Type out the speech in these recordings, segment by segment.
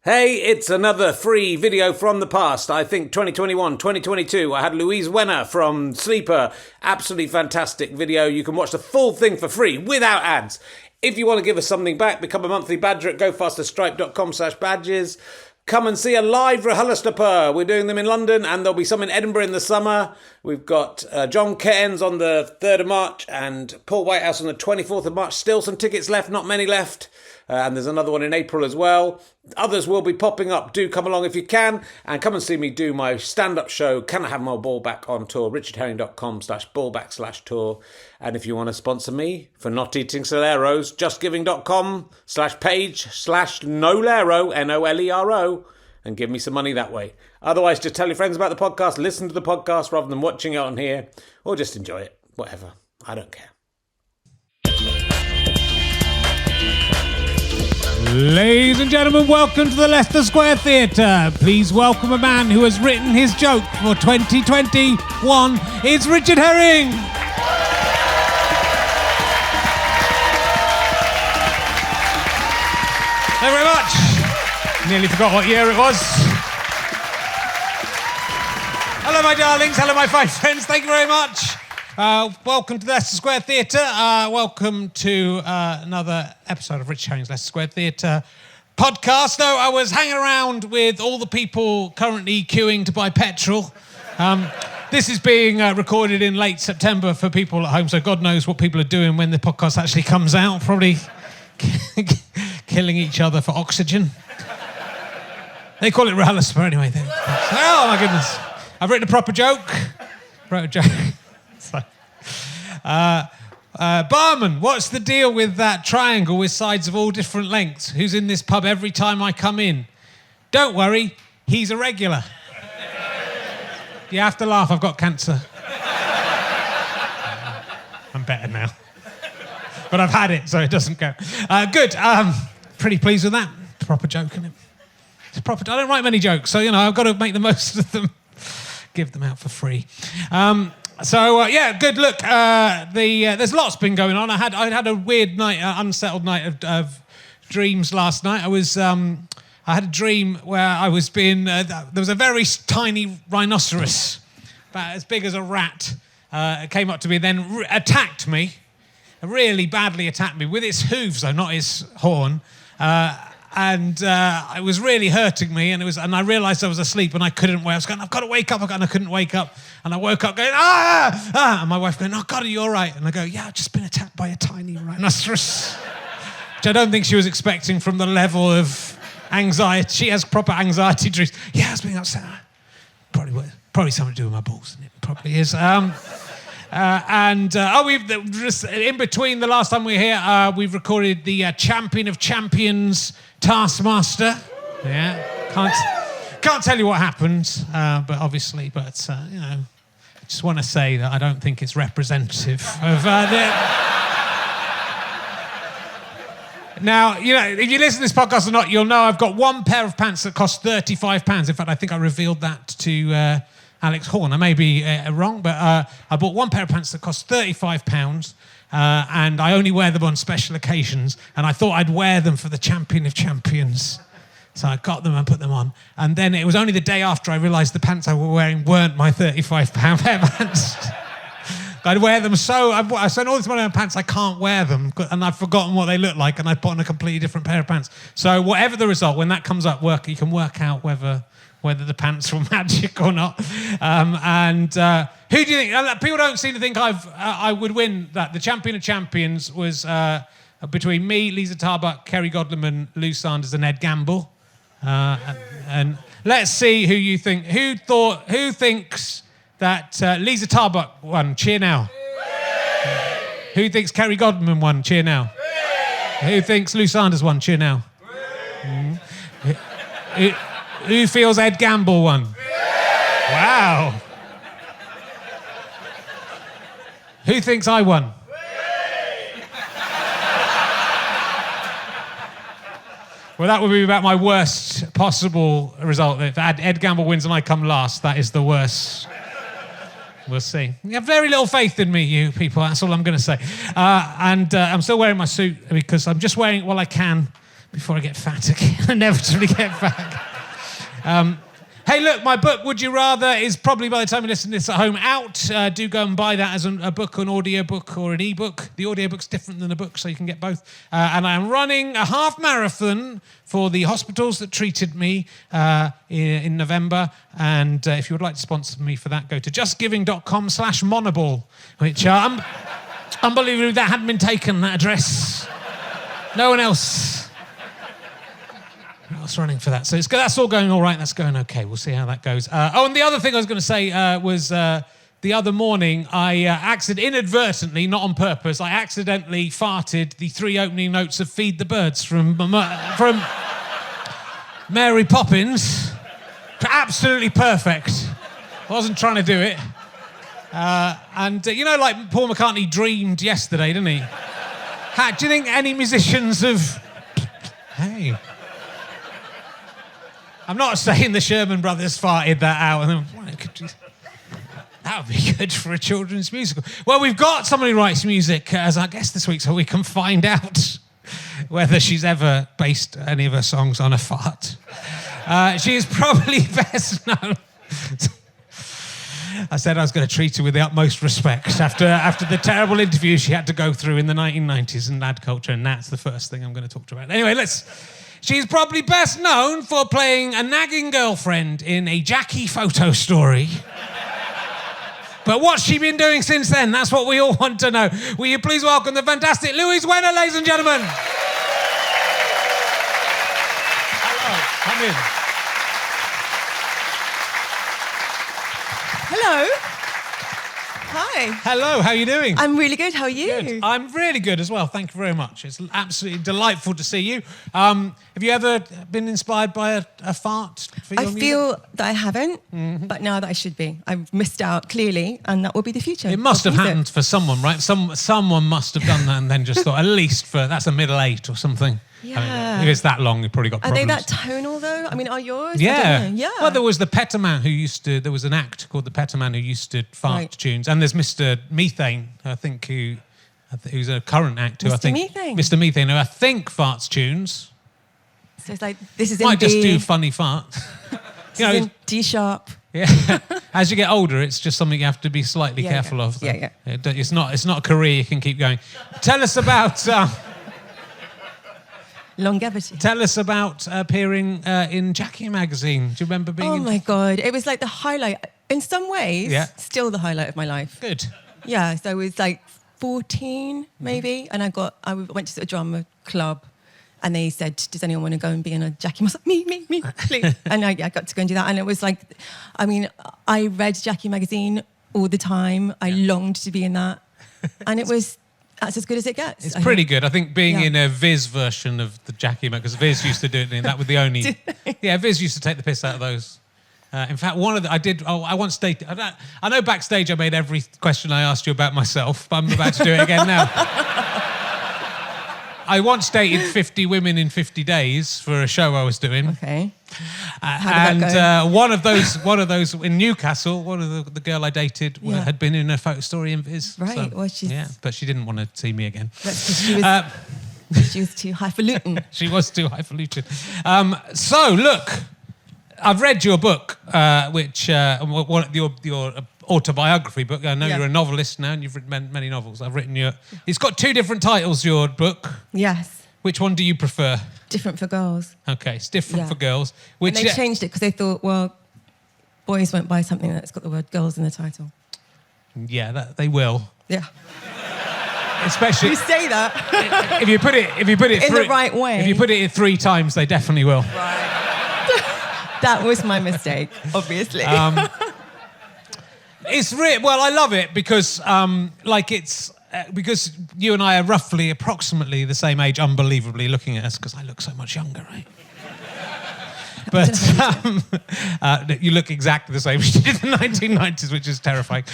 Hey, it's another free video from the past. I think 2021, 2022. I had Louise Wener from Sleeper. Absolutely fantastic video. You can watch the full thing for free without ads. If you want to give us something back, become a monthly badger at gofasterstripe.com/badges. Come and see a live RHLSTP. We're doing them in London and there'll be some in Edinburgh in the summer. We've got John Cairns on the 3rd of March and Paul Whitehouse on the 24th of March. Still some tickets left, not many left. And there's another one in April as well. Others will be popping up. Do come along if you can. And come and see me do my stand-up show, Can I Have My Ball Back on tour, richardherring.com/ballback/tour. And if you want to sponsor me for not eating Soleros, justgiving.com/page/Nolero, Nolero, and give me some money that way. Otherwise, just tell your friends about the podcast, listen to the podcast rather than watching it on here, or just enjoy it. Whatever. I don't care. Ladies and gentlemen, welcome to the Leicester Square Theatre. Please welcome a man who has written his joke for 2021. It's Richard Herring. Thank you very much. Nearly forgot what year it was. Hello, my darlings. Hello, my fine friends. Thank you very much. Welcome to the Leicester Square Theatre. Welcome to another episode of Richard Herring's Leicester Square Theatre podcast. So I was hanging around with all the people currently queuing to buy petrol. This is being recorded in late September for people at home, so God knows what people are doing when the podcast actually comes out. Probably killing each other for oxygen. They call it RHLSTP anyway. Oh my goodness. I've written a proper joke. Wrote a joke. Barman, what's the deal with that triangle with sides of all different lengths? Who's in this pub every time I come in? Don't worry, he's a regular. You have to laugh, I've got cancer. I'm better now. But I've had it, so it doesn't go. Good, pretty pleased with that. Proper joke, isn't it? It's proper. I don't write many jokes, so, I've got to make the most of them. Give them out for free. Good. Look, there's lots been going on. I had a weird night, unsettled night of dreams last night. I had a dream where I was being. There was a very tiny rhinoceros, about as big as a rat. It came up to me, and then attacked me, really badly attacked me with its hooves, though, not its horn. And it was really hurting me, and I realised I was asleep, and I couldn't wake. I was going, I've got to wake up, and I couldn't wake up, and I woke up going, ah! And my wife going, oh God, are you all right? And I go, yeah, I've just been attacked by a tiny rhinoceros, which I don't think she was expecting from the level of anxiety. She has proper anxiety dreams. Yeah, I was being upset. Probably something to do with my balls, and it probably is. We've just in between the last time we were here, we've recorded the Champion of Champions Taskmaster. Yeah, can't tell you what happened, but obviously, I just want to say that I don't think it's representative of Now, if you listen to this podcast or not, you'll know I've got one pair of pants that cost £35. In fact, I think I revealed that to Alex Horn. I may be wrong, but I bought one pair of pants that cost £35, and I only wear them on special occasions, and I thought I'd wear them for the Champion of Champions. So I got them and put them on. And then it was only the day after I realised the pants I was wearing weren't my £35 pair of pants. I'd wear them I spent all this money on pants, I can't wear them, and I've forgotten what they look like, and I put on a completely different pair of pants. So whatever the result, when that comes up, you can work out whether the pants were magic or not. Who do you think? People don't seem to think I would win that. The Champion of Champions was between me, Lisa Tarbuck, Kerry Godliman, Lou Sanders, and Ed Gamble. And let's see who you think. Who thinks that Lisa Tarbuck won? Cheer now. Who thinks Kerry Godliman won? Cheer now. Who thinks Lou Sanders won? Cheer now. Who feels Ed Gamble won? Wow. Who thinks I won? Well, that would be about my worst possible result. If Ed Gamble wins and I come last, that is the worst. We'll see. You have very little faith in me, you people. That's all I'm going to say. I'm still wearing my suit because I'm just wearing it while I can, before I get fat again. Inevitably get back. Hey, look, my book, Would You Rather, is probably, by the time you listen to this at home, out. Do go and buy that as a book, an audiobook, or an ebook. The audiobook's different than a book, so you can get both. And I'm running a half marathon for the hospitals that treated me in November. And if you would like to sponsor me for that, go to justgiving.com/monoball, which unbelievably, that hadn't been taken, that address. No one else. I was running for that. So that's all going all right. That's going okay. We'll see how that goes. And the other thing I was going to say was the other morning I inadvertently, not on purpose, I accidentally farted the 3 opening notes of Feed the Birds from Mary Poppins. Absolutely perfect. I wasn't trying to do it. You know, like Paul McCartney dreamed yesterday, didn't he? Do you think any musicians have... Hey... I'm not saying the Sherman Brothers farted that out. And then, that would be good for a children's musical. Well, we've got somebody who writes music as our guest this week, so we can find out whether she's ever based any of her songs on a fart. She is probably best known... I said I was going to treat her with the utmost respect after the terrible interview she had to go through in the 1990s in lad culture, and that's the first thing I'm going to talk to her about. Anyway, she's probably best known for playing a nagging girlfriend in a Jackie photo story. But what's she been doing since then? That's what we all want to know. Will you please welcome the fantastic Louise Wener, ladies and gentlemen? Hello, come in. Hello. Hi. Hello, how are you doing? I'm really good. How are you? Good. I'm really good as well. Thank you very much. It's absolutely delightful to see you. Have you ever been inspired by a fart? I feel that I haven't, but now that I should be. I've missed out clearly, and that will be the future. It must have happened for someone, right? Someone must have done that and then just thought, at least that's a middle 8 or something. Yeah. I mean, if it's that long, you've probably got problems. Are they that tonal though? I mean, are yours? Yeah. I don't know. Yeah. Well, there was the Petterman there was an act called the Petterman who used to fart tunes. And there's Mr. Methane, who's a current actor. Mr. Methane? Mr. Methane, who I think farts tunes. So it's like, this is Might in just D. do funny farts. This is in D sharp. Yeah. As you get older, it's just something you have to be slightly careful of. Yeah. It's not a career you can keep going. Tell us about... Longevity. Tell us about appearing in Jackie magazine. Do you remember being Oh my God. It was like the highlight. In some ways, still the highlight of my life. Good. Yeah, so I was like 14 maybe, and I went to a drama club, and they said, does anyone want to go and be in a Jackie? I was like, me, please. And I got to go and do that. And it was like, I mean, I read Jackie magazine all the time. I longed to be in that. And that's as good as it gets. It's pretty good. I think being in a Viz version of the Jackie, because Viz used to do it, and that was the only... Viz used to take the piss out of those. In fact, I once dated... I know backstage I made every question I asked you about myself, but I'm about to do it again now. I once dated 50 women in 50 days for a show I was doing. Okay. How did that go? One of those in Newcastle, one of the girl I dated had been in a photo story in Viz. Right. But she didn't want to see me again. That's she was too highfalutin. She was too highfalutin. So look, I've read your book, which your autobiography book. I know you're a novelist now, and you've written many novels. It's got 2 different titles. Your book. Yes. Which one do you prefer? Different for girls. Okay, it's different for girls. And they changed it because they thought, well, boys won't buy something that's got the word girls in the title. Yeah, they will. Yeah. Especially you say that. if you put it in the right way. If you put it 3 times, they definitely will. Right. That was my mistake, obviously. It's well, I love it because because you and I are approximately the same age, unbelievably, looking at us, because I look so much younger, right? But you look exactly the same as you did in the 1990s, which is terrifying.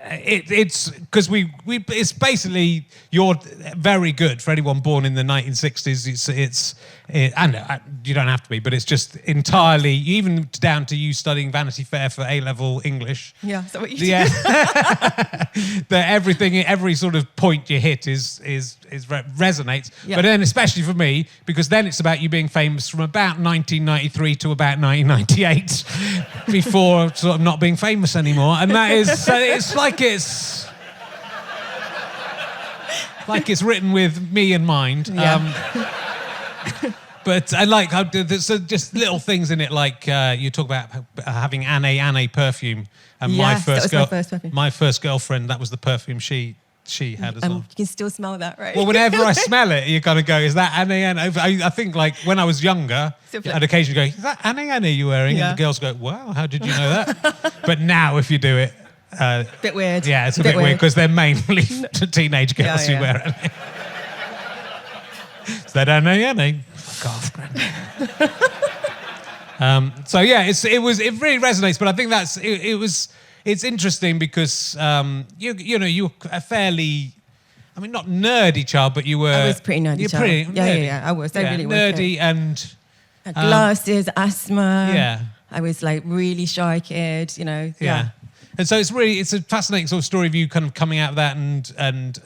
it's because it's basically, you're very good for anyone born in the 1960s. And you don't have to be, but it's just entirely, even down to you studying Vanity Fair for A-level English. Yeah, is that what you do? Yeah, that every sort of point you hit resonates. Yeah. But then, especially for me, because then it's about you being famous from about 1993 to about 1998, before sort of not being famous anymore, and that is, it's like it's written with me in mind. Yeah. But I like how there's just little things in it, like you talk about having Anne perfume, and Yes, that was my first perfume. my first girlfriend, that was the perfume she had as well. You can still smell that, right? Well, whenever I smell it, you kind of go, "Is that Anne?" I think like when I was younger, I'd occasionally go, "Is that Anne you're wearing?" Yeah. And the girls go, "Wow, how did you know that?" But now, if you do it, bit weird. yeah, it's a bit weird because they're mainly teenage girls who Yeah. wear Anne. Is that Anne? Fuck off, Granny. So yeah, it really resonates. But I think it's interesting because you were a fairly, I mean, not nerdy child, but you were. I was pretty nerdy. You're child. pretty nerdy. Yeah. I was. I really was. nerdy and Glasses, asthma. Yeah. I was like really shy kid. yeah. And so it's a fascinating sort of story of you kind of coming out of that and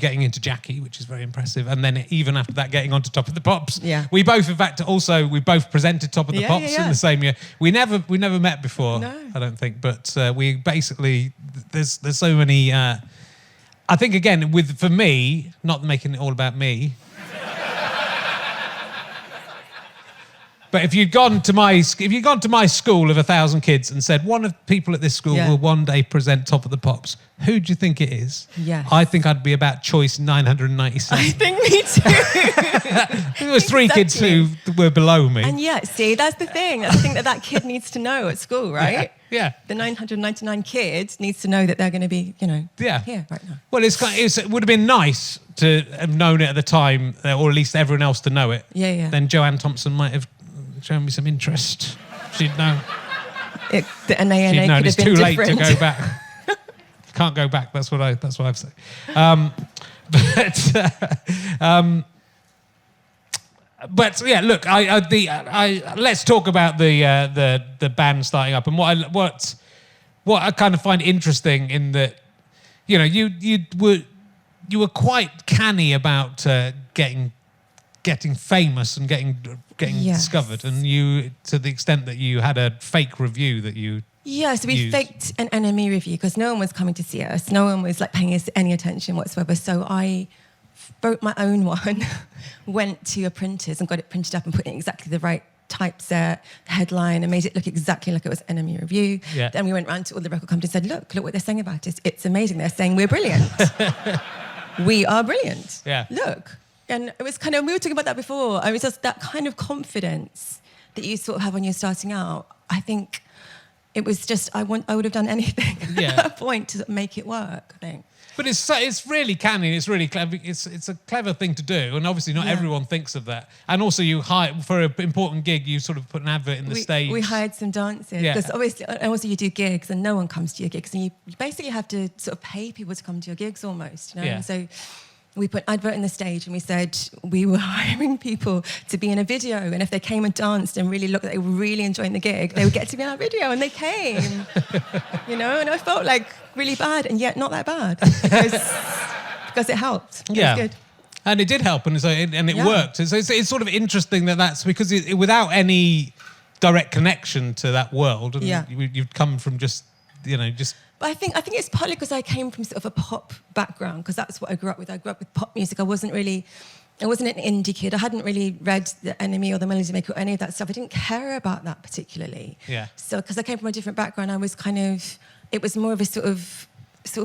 getting into Jackie, which is very impressive, and then even after that getting onto Top of the Pops. Yeah. We both, in fact, we both presented Top of the Pops in the same year. We never met before. No. I don't think, but we basically there's so many. I think again for me, not making it all about me. But if you'd gone to my school of 1,000 kids and said one of the people at this school will one day present Top of the Pops, who do you think it is? Yes. I think I'd be about choice 997. I think me too. There was 3 kids who were below me. And yeah, see, that's the thing. That's the thing that kid needs to know at school, right? Yeah. The 999 kids needs to know that they're going to be, here right now. Well, it would have been nice to have known it at the time, or at least everyone else to know it. Yeah. Then Joanne Thompson might have shown me some interest. She'd know. The NANA She'd known could it's have been too late different. to go back. Can't go back. That's what I've said. But yeah, look. Let's talk about the band starting up, and what I kind of find interesting in that, you were quite canny about getting famous and getting discovered, and you, to the extent that you had a fake review that you. Yeah, so we faked an NME review because no one was coming to see us. No one was paying us any attention whatsoever. So I wrote my own one, went to your printers and got it printed up and put in exactly the right typeset, headline, and made it look exactly like it was an NME review. Yeah. Then we went round to all the record companies and said, look what they're saying about us. It's amazing. They're saying we're brilliant. We are brilliant. Yeah. Look. And it was we were talking about that before. It was just that kind of confidence that you sort of have when you're starting out. I think it was just, I would have done anything at that point to make it work, I think. But it's really canny. It's really clever. It's a clever thing to do, and obviously not everyone thinks of that. And also, you hire for an important gig. You sort of put an advert in the stage. We hired some dancers because obviously, and also you do gigs, and no one comes to your gigs, and you basically have to sort of pay people to come to your gigs almost. Yeah. And so we put an advert in the stage, and we said we were hiring people to be in a video, and if they came and danced and really looked like they were really enjoying the gig, they would get to be in our video, and they came. And I felt really bad, and yet not that bad because it helped. Yeah. It was good. And it did help, and it worked. So it's sort of interesting that's because without any direct connection to that world, and you've come from just. But I think it's partly because I came from sort of a pop background, because that's what I grew up with. I grew up with pop music. I wasn't an indie kid. I hadn't really read the NME or the Melody Maker or any of that stuff. I didn't care about that particularly. Yeah. So because I came from a different background, I was it was more of a sort of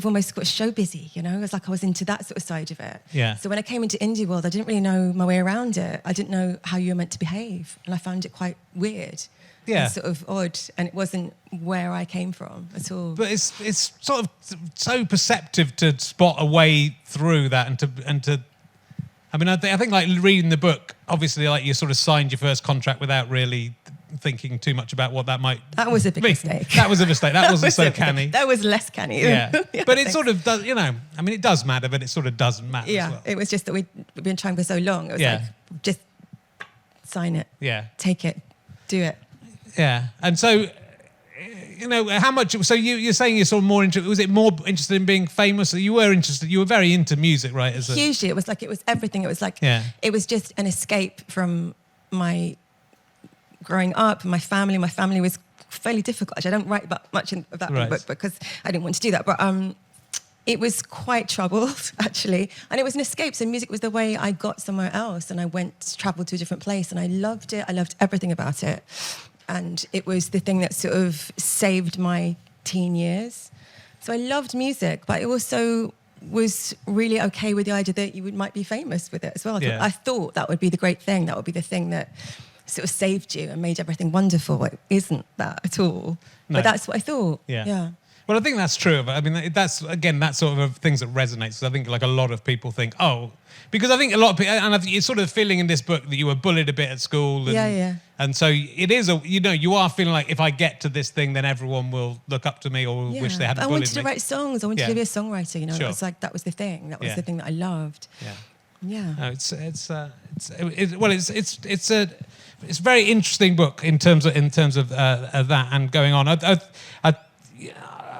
almost show busy, It was like I was into that sort of side of it. Yeah. So when I came into indie world, I didn't really know my way around it. I didn't know how you were meant to behave, and I found it quite weird. Yeah. And sort of odd, and it wasn't where I came from at all. But it's sort of so perceptive to spot a way through that and to. I mean, I think reading the book, obviously, you sort of signed your first contract without really thinking too much about what that might. That was a big mean. mistake. That was a mistake. That wasn't so canny. That was less canny. Yeah, but it thanks. sort of does. I mean, it does matter, but it sort of doesn't matter. Yeah, as well. it was just that we'd been trying for so long. It was like, just sign it. Yeah. Take it. Do it. Yeah, and so. How much? So you're saying you're sort of more interested. Was it more interested in being famous? You were interested. You were very into music, right? Hugely. It was everything. It was like it was just an escape from my growing up. My family. My family was fairly difficult. Actually, I don't write about much of that in the book because I didn't want to do that. But it was quite troubled actually, and it was an escape. So music was the way I got somewhere else, and I traveled to a different place, and I loved it. I loved everything about it. And it was the thing that sort of saved my teen years. So I loved music, but I also was really okay with the idea that you might be famous with it as well. I thought that would be the great thing. That would be the thing that sort of saved you and made everything wonderful. It isn't that at all. No. But that's what I thought. Yeah. Well, I think that's true of it. I mean, that's, again, that sort of things that resonates. I think like a lot of people think, because I think a lot of people, and it's sort of feeling in this book that you were bullied a bit at school. And, and so it is, you are feeling like if I get to this thing, then everyone will look up to me or wish they hadn't bullied me. I wanted to write songs. I wanted to be a songwriter, Sure. It was like, that was the thing. That was the thing that I loved. Yeah. No, it's a very interesting book in terms of that and going on.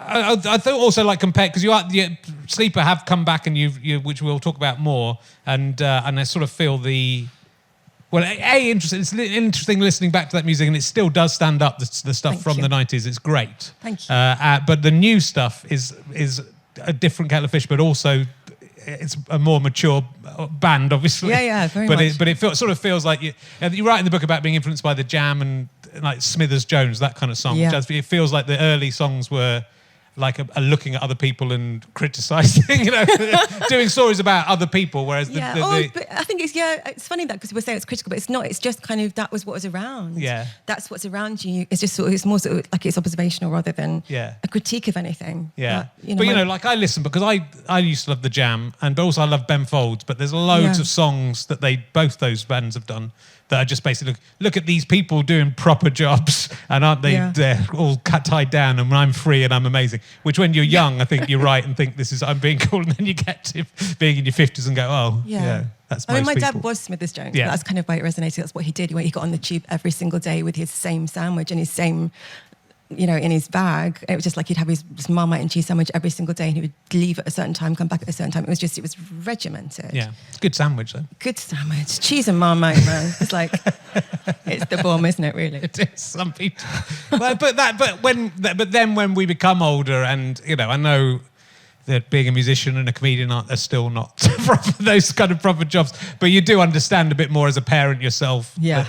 I thought also like compared because Sleeper have come back and which we'll talk about more and I sort of feel interesting. It's interesting listening back to that music and it still does stand up. The stuff from the 90s, it's great. Thank you. But the new stuff is a different kettle of fish, but also it's a more mature band, obviously. Yeah, very much. But it sort of feels like you write in the book about being influenced by the Jam and like Smithers Jones, that kind of song. Yeah. It feels like the early songs were like a looking at other people and criticising, doing stories about other people, whereas but I think it's funny that because we say it's critical, but it's not. It's just kind of that was what was around. Yeah, that's what's around you. It's just it's more sort of like it's observational rather than a critique of anything. Yeah, like I listen because I used to love the Jam, but also I love Ben Folds. But there's loads of songs that both those bands have done that are just basically look at these people doing proper jobs and aren't they they're all tied down and I'm free and I'm amazing, which when you're young I think you're right and think I'm being cool, and then you get to being in your 50s and go that's most my people. dad was Smithers Jones. That's kind of why it resonated. That's what he did. He got on the tube every single day with his same sandwich and his same in his bag. It was just like he'd have his Marmite and cheese sandwich every single day and he would leave at a certain time, come back at a certain time. It was regimented. Yeah, good sandwich though. Good sandwich. Cheese and Marmite, man. It's like, it's the bomb, isn't it, really? It is, some people. But then when we become older and, I know that being a musician and a comedian are still not those kind of proper jobs, but you do understand a bit more as a parent yourself. Yeah.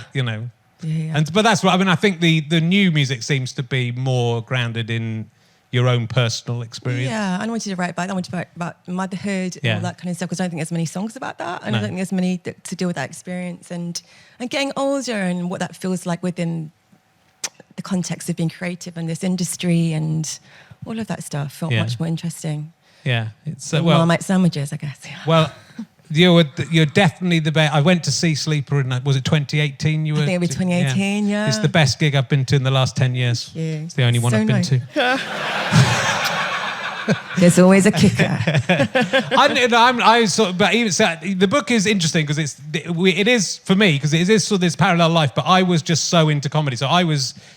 That, but that's what I mean. I think the new music seems to be more grounded in your own personal experience. Yeah, I wanted to write about motherhood and all that kind of stuff because I don't think there's many songs about that, and I don't think there's many to deal with that experience and getting older and what that feels like within the context of being creative in this industry and all of that stuff felt much more interesting. Yeah, it's Marmite sandwiches, I guess. Well. You're definitely the best. I went to see Sleeper in, was it 2018? I think it was 2018, yeah. It's the best gig I've been to in the last 10 years. It's the only one I've been to. There's always a kicker. The book is interesting because it is for me because it is sort of this parallel life. But I was just so into comedy. So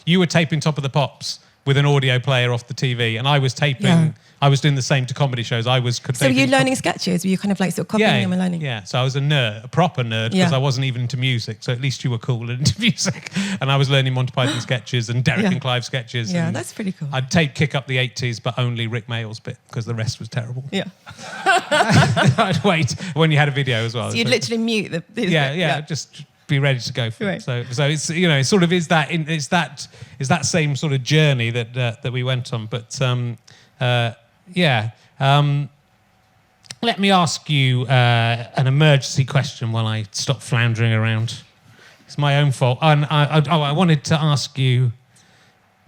you were taping Top of the Pops with an audio player off the TV, and I was taping. Yeah. I was doing the same to comedy shows. So were you learning sketches? Were you kind of like sort of copying them and learning? Yeah, so I was a proper nerd, because I wasn't even into music. So at least you were cool and into music. And I was learning Monty Python sketches and Derek and Clive sketches. Yeah, that's pretty cool. I'd tape Kick Up the 80s, but only Rick Mayall's bit, because the rest was terrible. Yeah. I'd wait when you had a video as well. So you'd literally mute the just be ready to go for it. So it's it sort of is that same sort of journey that we went on. But let me ask you an emergency question while I stop floundering around. It's my own fault. And I wanted to ask you.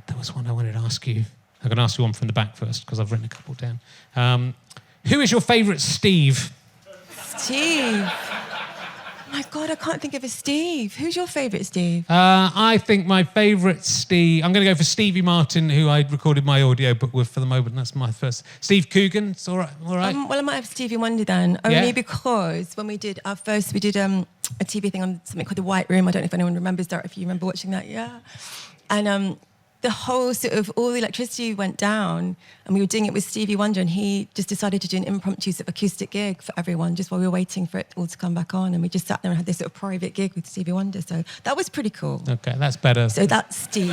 There was one I wanted to ask you. I'm going to ask you one from the back first because I've written a couple down. Who is your favourite Steve? Steve. My God, I can't think of a Steve. Who's your favourite Steve? I think my favourite Steve... I'm going to go for Stevie Martin, who I recorded my audio book with for the moment. That's my first. Steve Coogan, it's all right? Well, I might have Stevie Wonder then. Only because when we did a TV thing on something called The White Room. I don't know if anyone remembers that, if you remember watching that. Yeah. And the whole all the electricity went down, and we were doing it with Stevie Wonder, and he just decided to do an impromptu acoustic gig for everyone just while we were waiting for it all to come back on, and we just sat there and had this private gig with Stevie Wonder. So that was pretty cool. Okay, that's better. So that's Steve.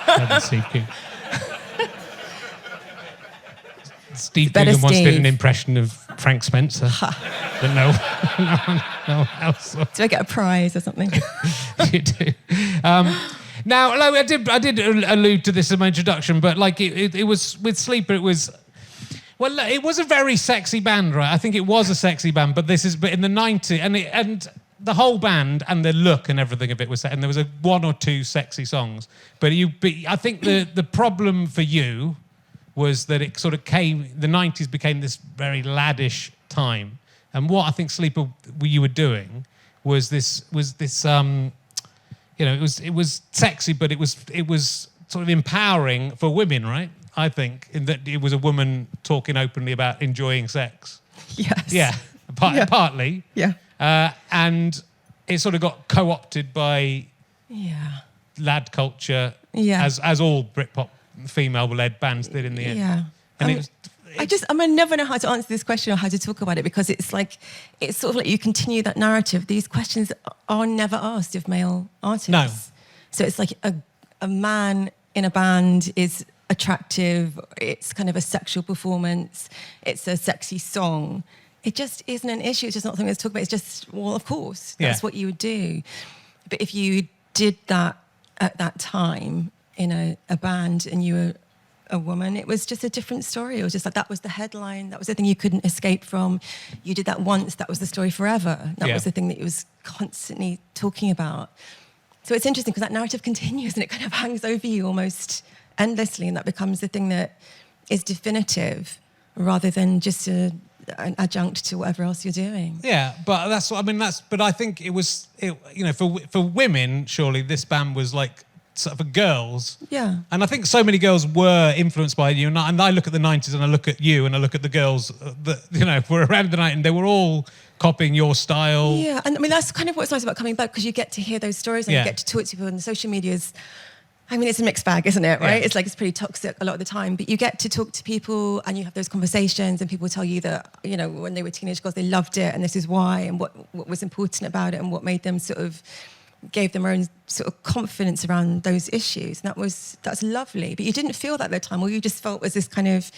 Better Steve Coogan. Steve Coogan once did an impression of Frank Spencer, but no one else. Do I get a prize or something? You do. Now, I did allude to this in my introduction, but it was with Sleeper. It was a very sexy band, right? I think it was a sexy band, but in the '90s, and the whole band and the look and everything of it was set, and there was one or two sexy songs. But I think the problem for you was that it sort of the '90s became this very laddish time, and what I think Sleeper you were doing was this. It was sexy, but it was sort of empowering for women, right? I think, in that it was a woman talking openly about enjoying sex. Yes. Yeah, partly. Yeah. And it sort of got co-opted by lad culture, as all Britpop female-led bands did in the end. Yeah. And I never know how to answer this question or how to talk about it, because it's sort of like you continue that narrative. These questions are never asked of male artists. No. So it's like a man in a band is attractive. It's kind of a sexual performance. It's a sexy song. It just isn't an issue. It's just not something to talk about. It's just, well, of course, that's what you would do. But if you did that at that time in a band and you were a woman, it was just a different story. It was just like that was the headline. That was the thing you couldn't escape from. You did that once. That was the story forever. That was the thing that you was constantly talking about. So it's interesting because that narrative continues and it kind of hangs over you almost endlessly, and that becomes the thing that is definitive rather than just an adjunct to whatever else you're doing. Yeah, but but I think it was, for women, surely this band was like sort of for girls. Yeah. And I think so many girls were influenced by you. And I look at the 90s and I look at you and I look at the girls that, were around the night, and they were all copying your style. Yeah, and that's kind of what's nice about coming back, because you get to hear those stories and you get to talk to people, and the social media's, it's a mixed bag, isn't it, right? Yeah. It's pretty toxic a lot of the time, but you get to talk to people and you have those conversations, and people tell you that, when they were teenage girls, they loved it and this is why, and what was important about it, and what made them gave them their own sort of confidence around those issues. And that's lovely. But you didn't feel that at the time. All you just felt was this kind of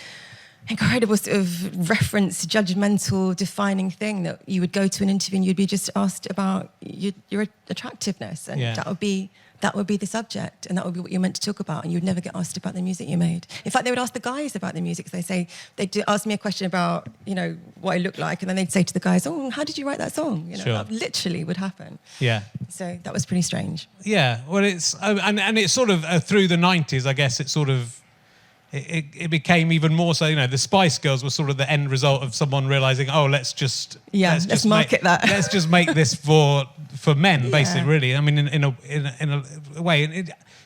incredible sort of reference, judgmental, defining thing that you would go to an interview and you'd be just asked about your attractiveness, and that would be the subject, and that would be what you're meant to talk about, and you'd never get asked about the music you made. In fact, they would ask the guys about the music. They'd ask me a question about, what I look like, and then they'd say to the guys, "Oh, how did you write that song?" Sure. That literally would happen. Yeah. So that was pretty strange. Yeah, well, it's and it's sort of through the 90s, I guess it sort of it became even more so. The Spice Girls were sort of the end result of someone realizing, oh, let's market that. Let's just make this for men, basically. Really, in a way.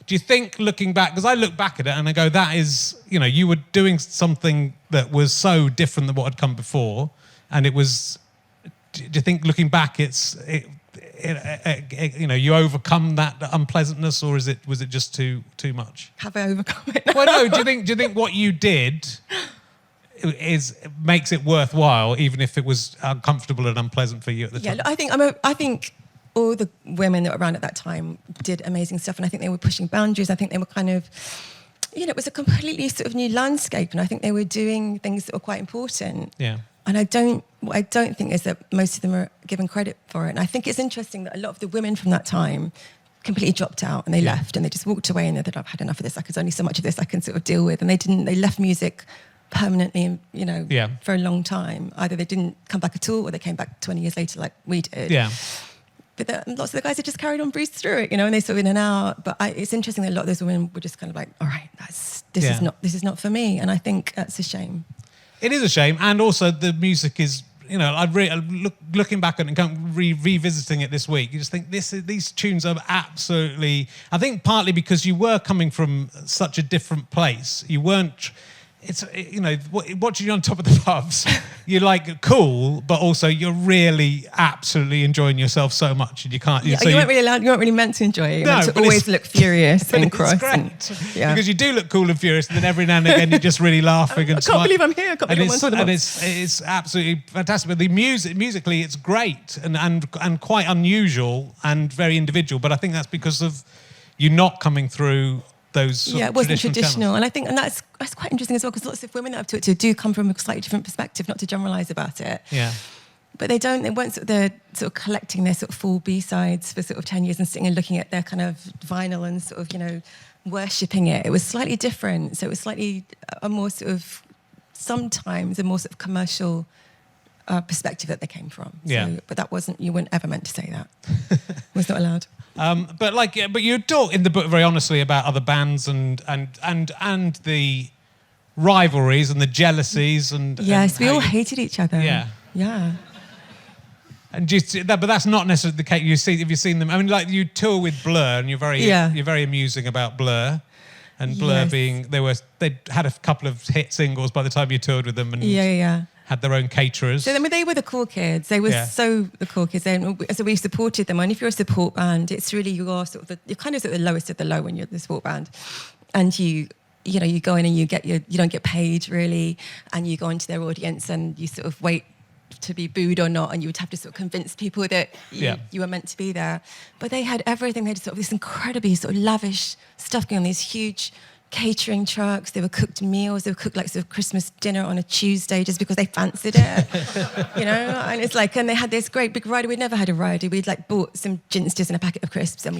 Do you think, looking back, because I look back at it and I go, that is, you were doing something that was so different than what had come before, and it was. Do you think, looking back, you overcome that unpleasantness, or was it just too much? Have I overcome it? Well, no. Do you think what you did makes it worthwhile, even if it was uncomfortable and unpleasant for you at the time? Yeah, I think all the women that were around at that time did amazing stuff, and I think they were pushing boundaries. I think they were kind of, it was a completely sort of new landscape, and I think they were doing things that were quite important. Yeah. And what I don't think is that most of them are given credit for it. And I think it's interesting that a lot of the women from that time completely dropped out, and they left, and they just walked away, and they thought, I've had enough of this. There's only so much of this I can sort of deal with. And they left music permanently, for a long time. Either they didn't come back at all, or they came back 20 years later like we did. Yeah. But lots of the guys had just carried on, breezed through it, and they sort of in and out. But it's interesting that a lot of those women were just kind of like, all right, this is not for me. And I think that's a shame. It is a shame, and also the music is looking back and kind of revisiting it this week, you just think these tunes are absolutely. I think partly because you were coming from such a different place, you weren't. Watching you on Top of the Pops, you're like cool, but also you're really absolutely enjoying yourself so much, and you can't. You weren't really allowed. You weren't really meant to enjoy it. You were meant to always look furious and cross. Because you do look cool and furious, and then every now and again you're just really laughing. I can't believe I'm here. I can't believe I'm on Top of the Pops. It's absolutely fantastic. But the musically, it's great and quite unusual and very individual. But I think that's because of you not coming through those it wasn't traditional. And I think that's quite interesting as well, because lots of women that I've talked to do come from a slightly different perspective, not to generalise about it. Yeah. But they weren't they're sort of collecting their sort of full B-sides for sort of 10 years and sitting and looking at their kind of vinyl and sort of, worshipping it. It was slightly different. So it was slightly a more sort of, sometimes a more sort of commercial perspective that they came from. So, but that wasn't, you weren't ever meant to say that. It was not allowed. But you talk in the book very honestly about other bands and the rivalries and the jealousies and yes, we all hated each other. Yeah. And but that's not necessarily the case. Have you seen them? I mean, like you tour with Blur, and you're very amusing about Blur, and Blur being they had a couple of hit singles by the time you toured with them, and had their own caterers. So they were the cool kids. They were so the cool kids. So we supported them. And if you're a support band, it's really you're kind of at the lowest of the low when you're the support band, and you go in and you don't get paid really, and you go into their audience and you sort of wait to be booed or not, and you would have to sort of convince people that you were meant to be there. But they had everything. They had sort of this incredibly sort of lavish stuff going on. These huge catering trucks. They were cooked meals. They were cooked like sort of Christmas dinner on a Tuesday just because they fancied it, And it's like, and they had this great big rider. We'd never had a rider. We'd like bought some ginsters and a packet of crisps, and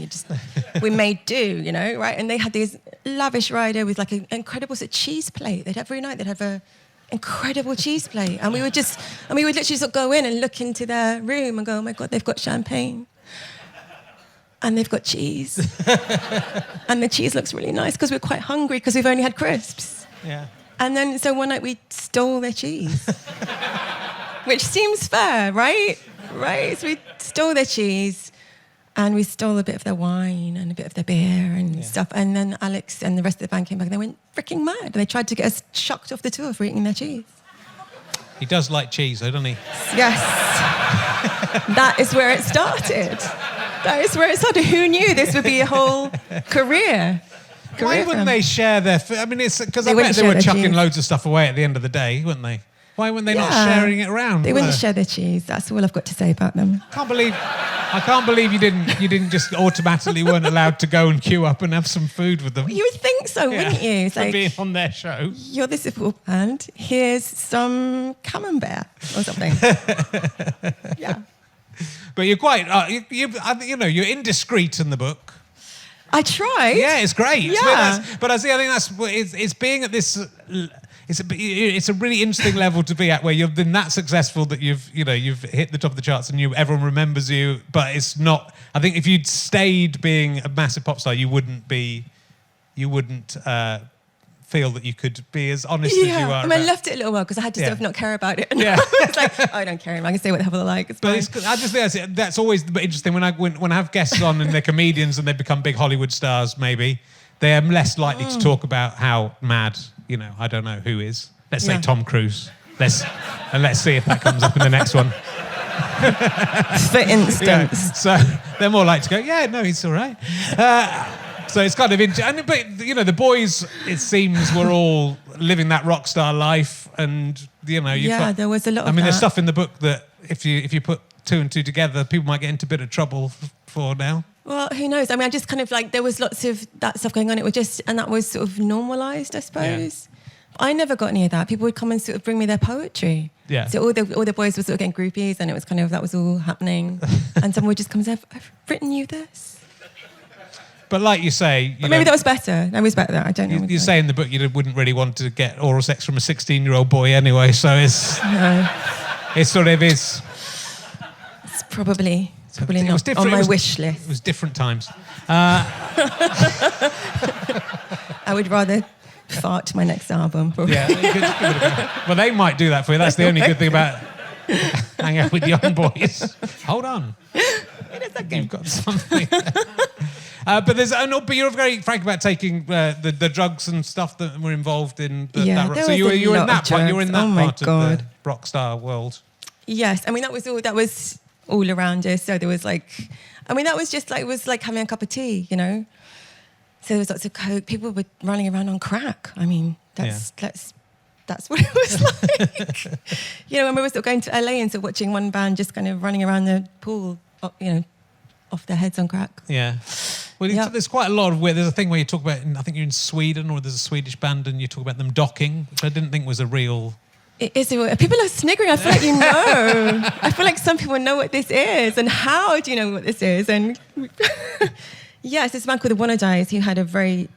we made do, right? And they had these lavish rider with like an incredible sort of cheese plate. Every night they'd have a incredible cheese plate, and we would literally sort of go in and look into their room and go, oh my God, they've got champagne. And they've got cheese. And the cheese looks really nice because we're quite hungry because we've only had crisps. Yeah. And then, so one night we stole their cheese. Which seems fair, right? Right? So we stole their cheese and we stole a bit of their wine and a bit of their beer and stuff. And then Alex and the rest of the band came back and they went freaking mad. They tried to get us chucked off the tour for eating their cheese. He does like cheese, though, doesn't he? Yes. That is where it started. That is where it started. Who knew this would be a whole career? Why wouldn't they share their food? I mean, it's because I bet they were chucking loads of stuff away at the end of the day, wouldn't they? Why weren't they not sharing it around? They wouldn't share their cheese. That's all I've got to say about them. I can't believe you didn't just automatically weren't allowed to go and queue up and have some food with them. You would think so, wouldn't you? It's like, being on their show. You're the support band. Here's some camembert or something. Yeah. But you're quite, you're indiscreet in the book. I tried. Yeah, it's great. Yeah. But I think that's it's being at this. It's a really interesting level to be at, where you've been that successful that you've hit the top of the charts and everyone remembers you. But it's not. I think if you'd stayed being a massive pop star, you wouldn't feel that you could be as honest as you are. I left it a little while because I had to sort of not care about it. And it's like, I don't care. I can say what the hell I like. It's fine. I just think that's always interesting when I have guests on and they're comedians and they become big Hollywood stars. Maybe they are less likely to talk about how mad. I don't know who is. Let's say Tom Cruise. Let's see if that comes up in the next one. For instance. So they're more likely to go, yeah, no, he's all right. So it's kind of interesting. But, the boys, it seems, were all living that rock star life. And, there was a lot of there's stuff in the book that if you put two and two together, people might get into a bit of trouble for now. Well, who knows? I just kind of there was lots of that stuff going on. It was and that was sort of normalised, I suppose. Yeah. I never got any of that. People would come and sort of bring me their poetry. Yeah. So all the boys were sort of getting groupies, and it was kind of, that was all happening. And someone would just come and say, I've written you this. But like you say... maybe that was better. That was better. I don't know. You say in the book you wouldn't really want to get oral sex from a 16-year-old boy anyway, so it's... No. It sort of is... It's probably not on my wish list. It was different times. I would rather fart my next album. Yeah. Well, they might do that for you. That's the only good thing about... hang out with young boys. Hold on. In a second. You've got something. But you're very frank about taking the drugs and stuff that were involved in that. So you were in that part. You were in that part of the rock star world. Yes, I mean that was all around us. So there was like, I mean that was just like, it was like having a cup of tea, you know. So there was lots of coke. People were running around on crack. I mean that's what it was like. You know, when we were sort of going to LA and sort of watching one band just kind of running around the pool, you know, off their heads on crack. Yeah. Well, there's quite a lot of there's a thing where you talk about, I think you're in Sweden, or there's a Swedish band, and you talk about them docking, which I didn't think was a real... It is. People are sniggering. I feel like you know. I feel like some people know what this is, and how do you know what this is? And yes, this man called the Wannadies, who had a very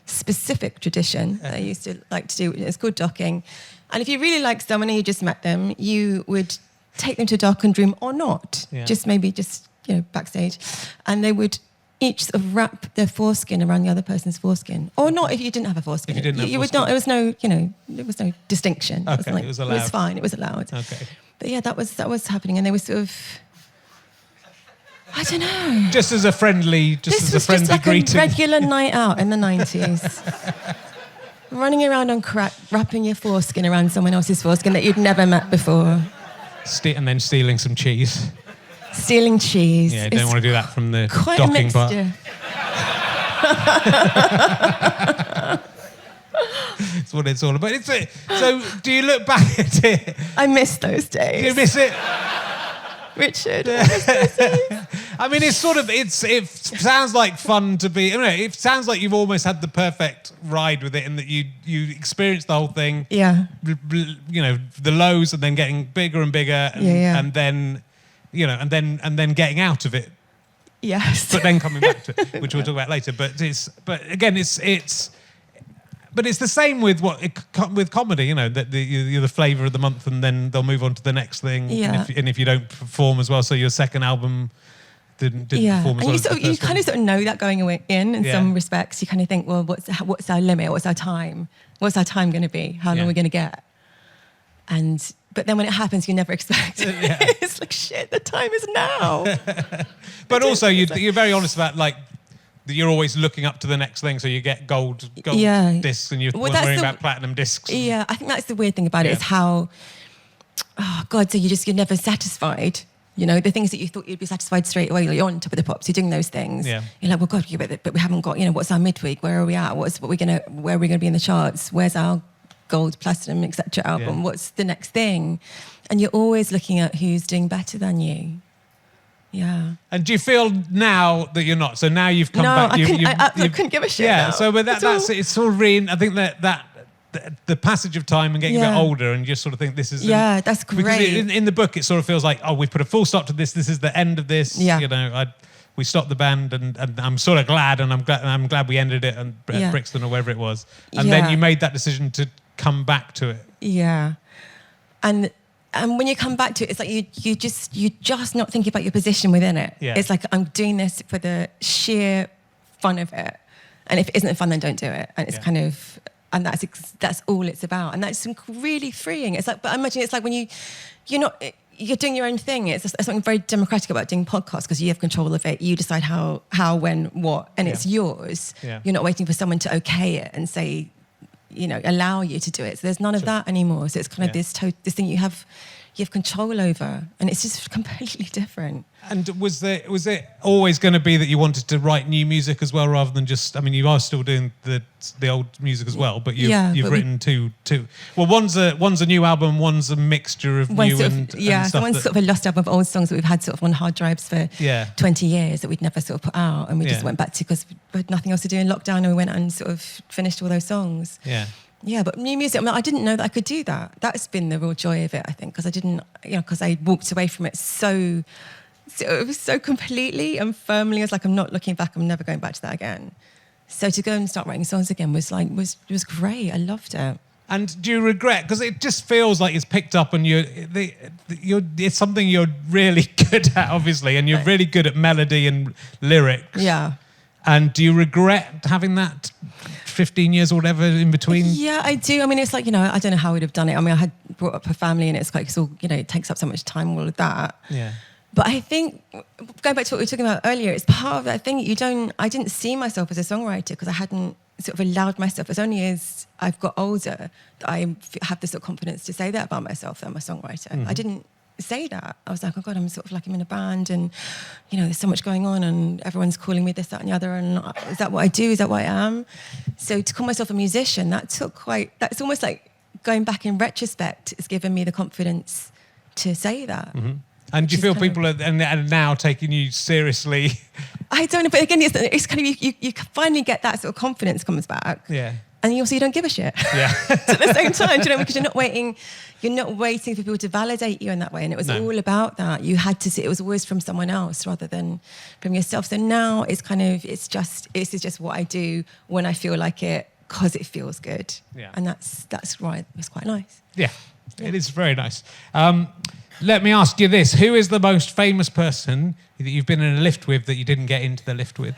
specific tradition that I used to like to do. It's called docking. And if you really like someone and you just met them, you would take them to a darkened room or not, you know, backstage, and they would each sort of wrap their foreskin around the other person's foreskin, or not if you didn't have a foreskin. If you didn't have you would not. There was no, you know, there was no distinction. Okay, it was allowed. It was fine. It was allowed. Okay. But yeah, that was happening, and they were sort of, I don't know. Just as a friendly, This was just like greeting. a regular night out in the 90s. Running around on crack, wrapping your foreskin around someone else's foreskin that you'd never met before. And then stealing some cheese. Stealing cheese. Yeah, you don't want to do that from the quite docking a part. That's what it's all about. So, do you look back at it? I miss those days. Do you miss it? Richard. I mean, it sounds like fun to be. It sounds like you've almost had the perfect ride with it, in that you experienced the whole thing. Yeah. You know, the lows, and then getting bigger and bigger, and then, you know, and then getting out of it. Yes. But then coming back to it, which we'll talk about later. But it's the same with with comedy, you know, that you're the flavour of the month, and then they'll move on to the next thing. Yeah. And if you don't perform as well, so your second album didn't perform as well. And you kind of sort of know that going in some respects. You kind of think, well, what's our limit? What's our time? What's our time going to be? How long are we going to get? But then when it happens, you never expect it. Yeah. It's like, shit, the time is now. But also, you're very honest about, like, you're always looking up to the next thing, so you get gold discs, and you're worrying about platinum discs. Yeah, I think that's the weird thing about it, is how, oh God, so you're never satisfied. You know, the things that you thought you'd be satisfied straight away, you're on top of the pops, you're doing those things. Yeah. You're like, well, God, but we haven't got, you know, what's our midweek? Where are we at? Where are we gonna be in the charts? Where's our gold, platinum, etc. album? Yeah. What's the next thing? And you're always looking at who's doing better than you. Yeah. And do you feel now that you're not? So now you've come back. I couldn't give a shit. Yeah. now. So, but that's it's sort of I think that the passage of time and getting a bit older, and you just sort of think this is. Yeah, that's great. Because in the book, it sort of feels like, oh, we put a full stop to this. This is the end of this. Yeah. You know, we stopped the band, and I'm sort of glad, and I'm glad we ended it at Brixton or wherever it was. And then you made that decision to come back to it. Yeah. And when you come back to it, it's like you're just not thinking about your position within it. Yeah. It's like, I'm doing this for the sheer fun of it, and if it isn't fun, then don't do it. And it's kind of, and that's all it's about, and that's really freeing. It's like, but I imagine it's like when you're doing your own thing. There's something very democratic about doing podcasts, because you have control of it. You decide how, when, what, and it's yours. Yeah. You're not waiting for someone to okay it and say, you know, allow you to do it. So there's none of that anymore. So it's kind of this thing you have control over, and it's just completely different. And was it always going to be that you wanted to write new music as well, rather than just? I mean, you are still doing the old music as well, but you've written two. Well, one's a new album, one's a mixture of new and stuff. So one's sort of a lost album of old songs that we've had sort of on hard drives for 20 years that we'd never sort of put out, and we just went back to, because we had nothing else to do in lockdown, and we went and sort of finished all those songs. Yeah. Yeah, but new music, I mean, I didn't know that I could do that. That's been the real joy of it, I think, because I didn't, because I walked away from it so completely and firmly. I was like, I'm not looking back, I'm never going back to that again. So to go and start writing songs again was great. I loved it. And do you regret? Because it just feels like it's picked up, and it's something you're really good at, obviously, and you're really good at melody and lyrics. Yeah. And do you regret having that 15 years or whatever in between? Yeah, I do. I mean, it's like, I don't know how I would have done it. I mean, I had brought up a family and it's like, it's all, it takes up so much time, all of that. Yeah. But I think, going back to what we were talking about earlier, it's part of that thing. I didn't see myself as a songwriter because I hadn't sort of allowed myself. It's only as I've got older that I have the sort of confidence to say that about myself, that I'm a songwriter. I didn't say that. I was like, oh God, I'm sort of like, I'm in a band and, there's so much going on and everyone's calling me this, that and the other. And is that what I do? Is that what I am? So to call myself a musician, that's almost like going back in retrospect, it's given me the confidence to say that. Mm-hmm. And do you feel people are now taking you seriously? I don't know, but again, it's kind of, you finally get that sort of confidence comes back. Yeah. And you don't give a shit. Yeah. So at the same time, because you're not waiting for people to validate you in that way. And it was all about that. You had to see, it was always from someone else rather than from yourself. So now it's this is just what I do when I feel like it, because it feels good. Yeah. And that's right. It's quite nice. Yeah, it is very nice. Let me ask you this. Who is the most famous person that you've been in a lift with that you didn't get into the lift with?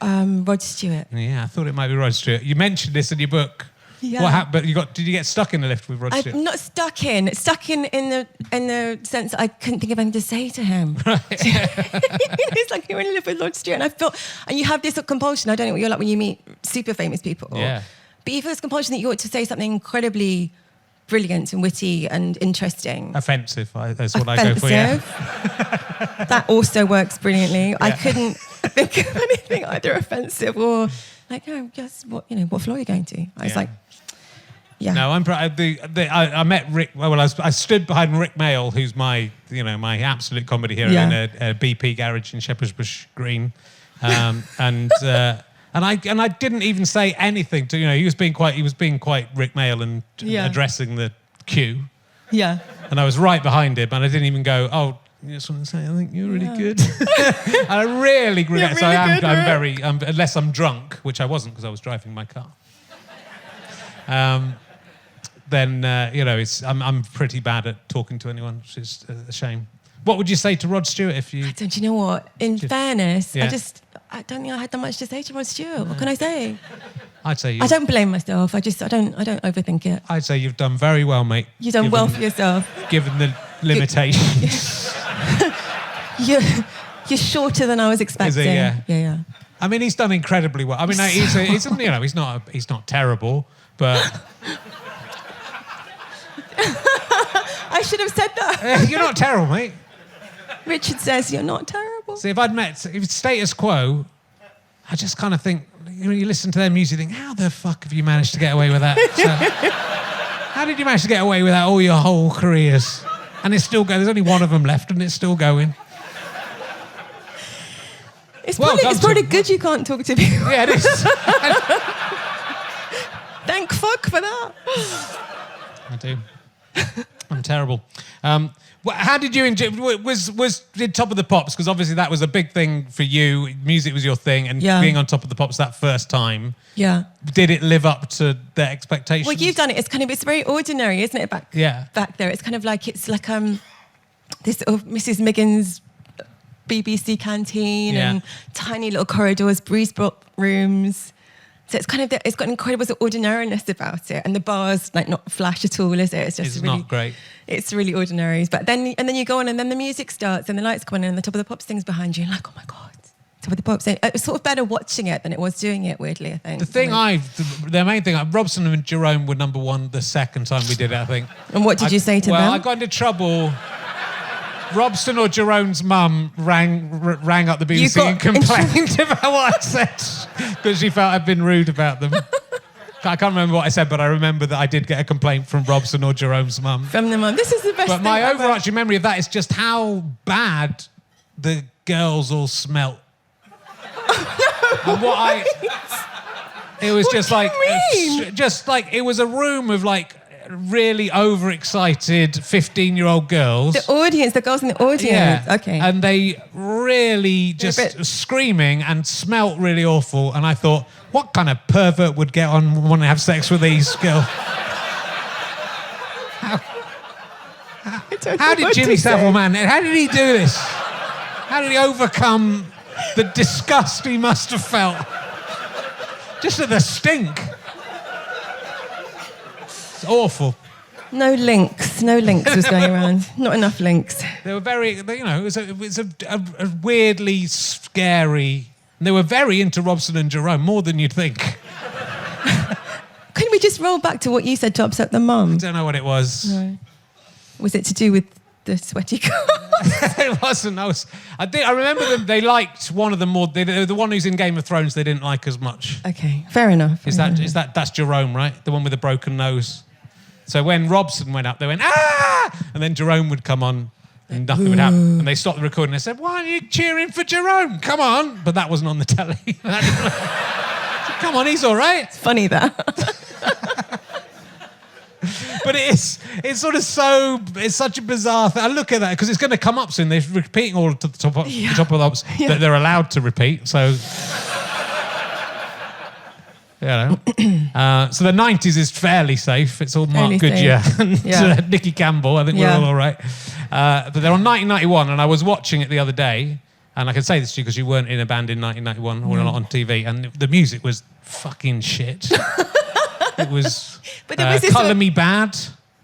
Rod Stewart. Yeah, I thought it might be Rod Stewart. You mentioned this in your book. Yeah. What happened? But did you get stuck in the lift with Rod Stewart? I'm not stuck in the sense that I couldn't think of anything to say to him. Right. It's like you're in a lift with Rod Stewart, and you have this compulsion. I don't know what you're like when you meet super famous people. Yeah. But you feel this compulsion that you ought to say something incredibly brilliant and witty and interesting. Offensive, that's what I go for, yeah. That also works brilliantly. Yeah. I couldn't think of anything either offensive or like, just what floor are you going to? I was like, yeah. No, I met Rick. Well, I stood behind Rick Mail, who's my absolute comedy hero in a BP garage in Shepherd's Bush Green, and I didn't even say anything to he was being quite Rick Mail and addressing the queue. Yeah. And I was right behind him, and I didn't even go, oh, you just want to say, I think you're really good. And I really regret it. So I'm very, unless I'm drunk, which I wasn't because I was driving my car. Then I'm pretty bad at talking to anyone, which is a shame. What would you say to Rod Stewart if you? Don't you know what? In fairness, I don't think I had that much to say to Rod Stewart. No. What can I say? I'd say I don't blame myself. I don't overthink it. I'd say you've done very well, mate. You've done well for yourself. Given the limitations. You're shorter than I was expecting. Is it? Yeah. I mean, he's done incredibly well. I mean, he's not terrible, but. I should have said that. You're not terrible, mate. Richard says you're not terrible. See, if it's status quo, I just kind of think, you listen to their music, you think, how the fuck have you managed to get away with that? How did you manage to get away with that all your whole careers? And it's still going. There's only one of them left, and it's still going. It's probably good you can't talk to people. Yeah, it is. Thank fuck for that. I do. I'm terrible. How did you enjoy? Did Top of the Pops? Because obviously that was a big thing for you. Music was your thing, and being on Top of the Pops that first time. Yeah. Did it live up to their expectations? Well, you've done it. It's very ordinary, isn't it? Back there, it's kind of like this sort of Mrs. Miggins BBC canteen and tiny little corridors, breeze-built rooms. So it's it's got an incredible sort of ordinariness about it, and the bar's like not flash at all, is it? It's really, not great. It's really ordinary. But then you go on, and then the music starts, and the lights come on, and the Top of the Pops thing's behind you, and like, oh my God, Top of the Pops. It was sort of better watching it than it was doing it. Weirdly, I think. The main thing, Robson and Jerome were number one the second time we did it, I think. And what did you say to them? Well, I got into trouble. Robson or Jerome's mum rang up the BBC and complained about what I said because she felt I'd been rude about them. I can't remember what I said, but I remember that I did get a complaint from Robson or Jerome's mum. From the mum. This is the best thing. But my overarching memory of that is just how bad the girls all smelt. And it was just like it was a room of like really overexcited 15-year-old girls. The girls in the audience. Yeah. Okay. And they really just screaming and smelt really awful. And I thought, what kind of pervert would want to have sex with these girls? How did Jimmy Savile, man? How did he do this? How did he overcome the disgust he must have felt? Just at the stink. It's awful. No links was going around. Not enough links. They were very, it was a weirdly scary. And they were very into Robson and Jerome, more than you'd think. Couldn't we just roll back to what you said to upset the mum? I don't know what it was. No. Was it to do with the sweaty car? It wasn't. I remember them. They liked one of them more. The one who's in Game of Thrones, they didn't like as much. Okay, fair enough. That's Jerome, right? The one with the broken nose. So when Robson went up, they went, ah! And then Jerome would come on and nothing would happen. And they stopped the recording. They said, why are you cheering for Jerome? Come on. But that wasn't on the telly. Come on, he's all right. It's funny that. But it's sort of it's such a bizarre thing. I look at that because it's going to come up soon. They're repeating all to the top of the ups that they're allowed to repeat. So, so the 90s is fairly safe. It's all Mark Goodyear and Nicky Campbell. I think we're all right. But they're on 1991, and I was watching it the other day, and I can say this to you because you weren't in a band in 1991 or not on TV, and the music was fucking shit. It was Colour Me Bad.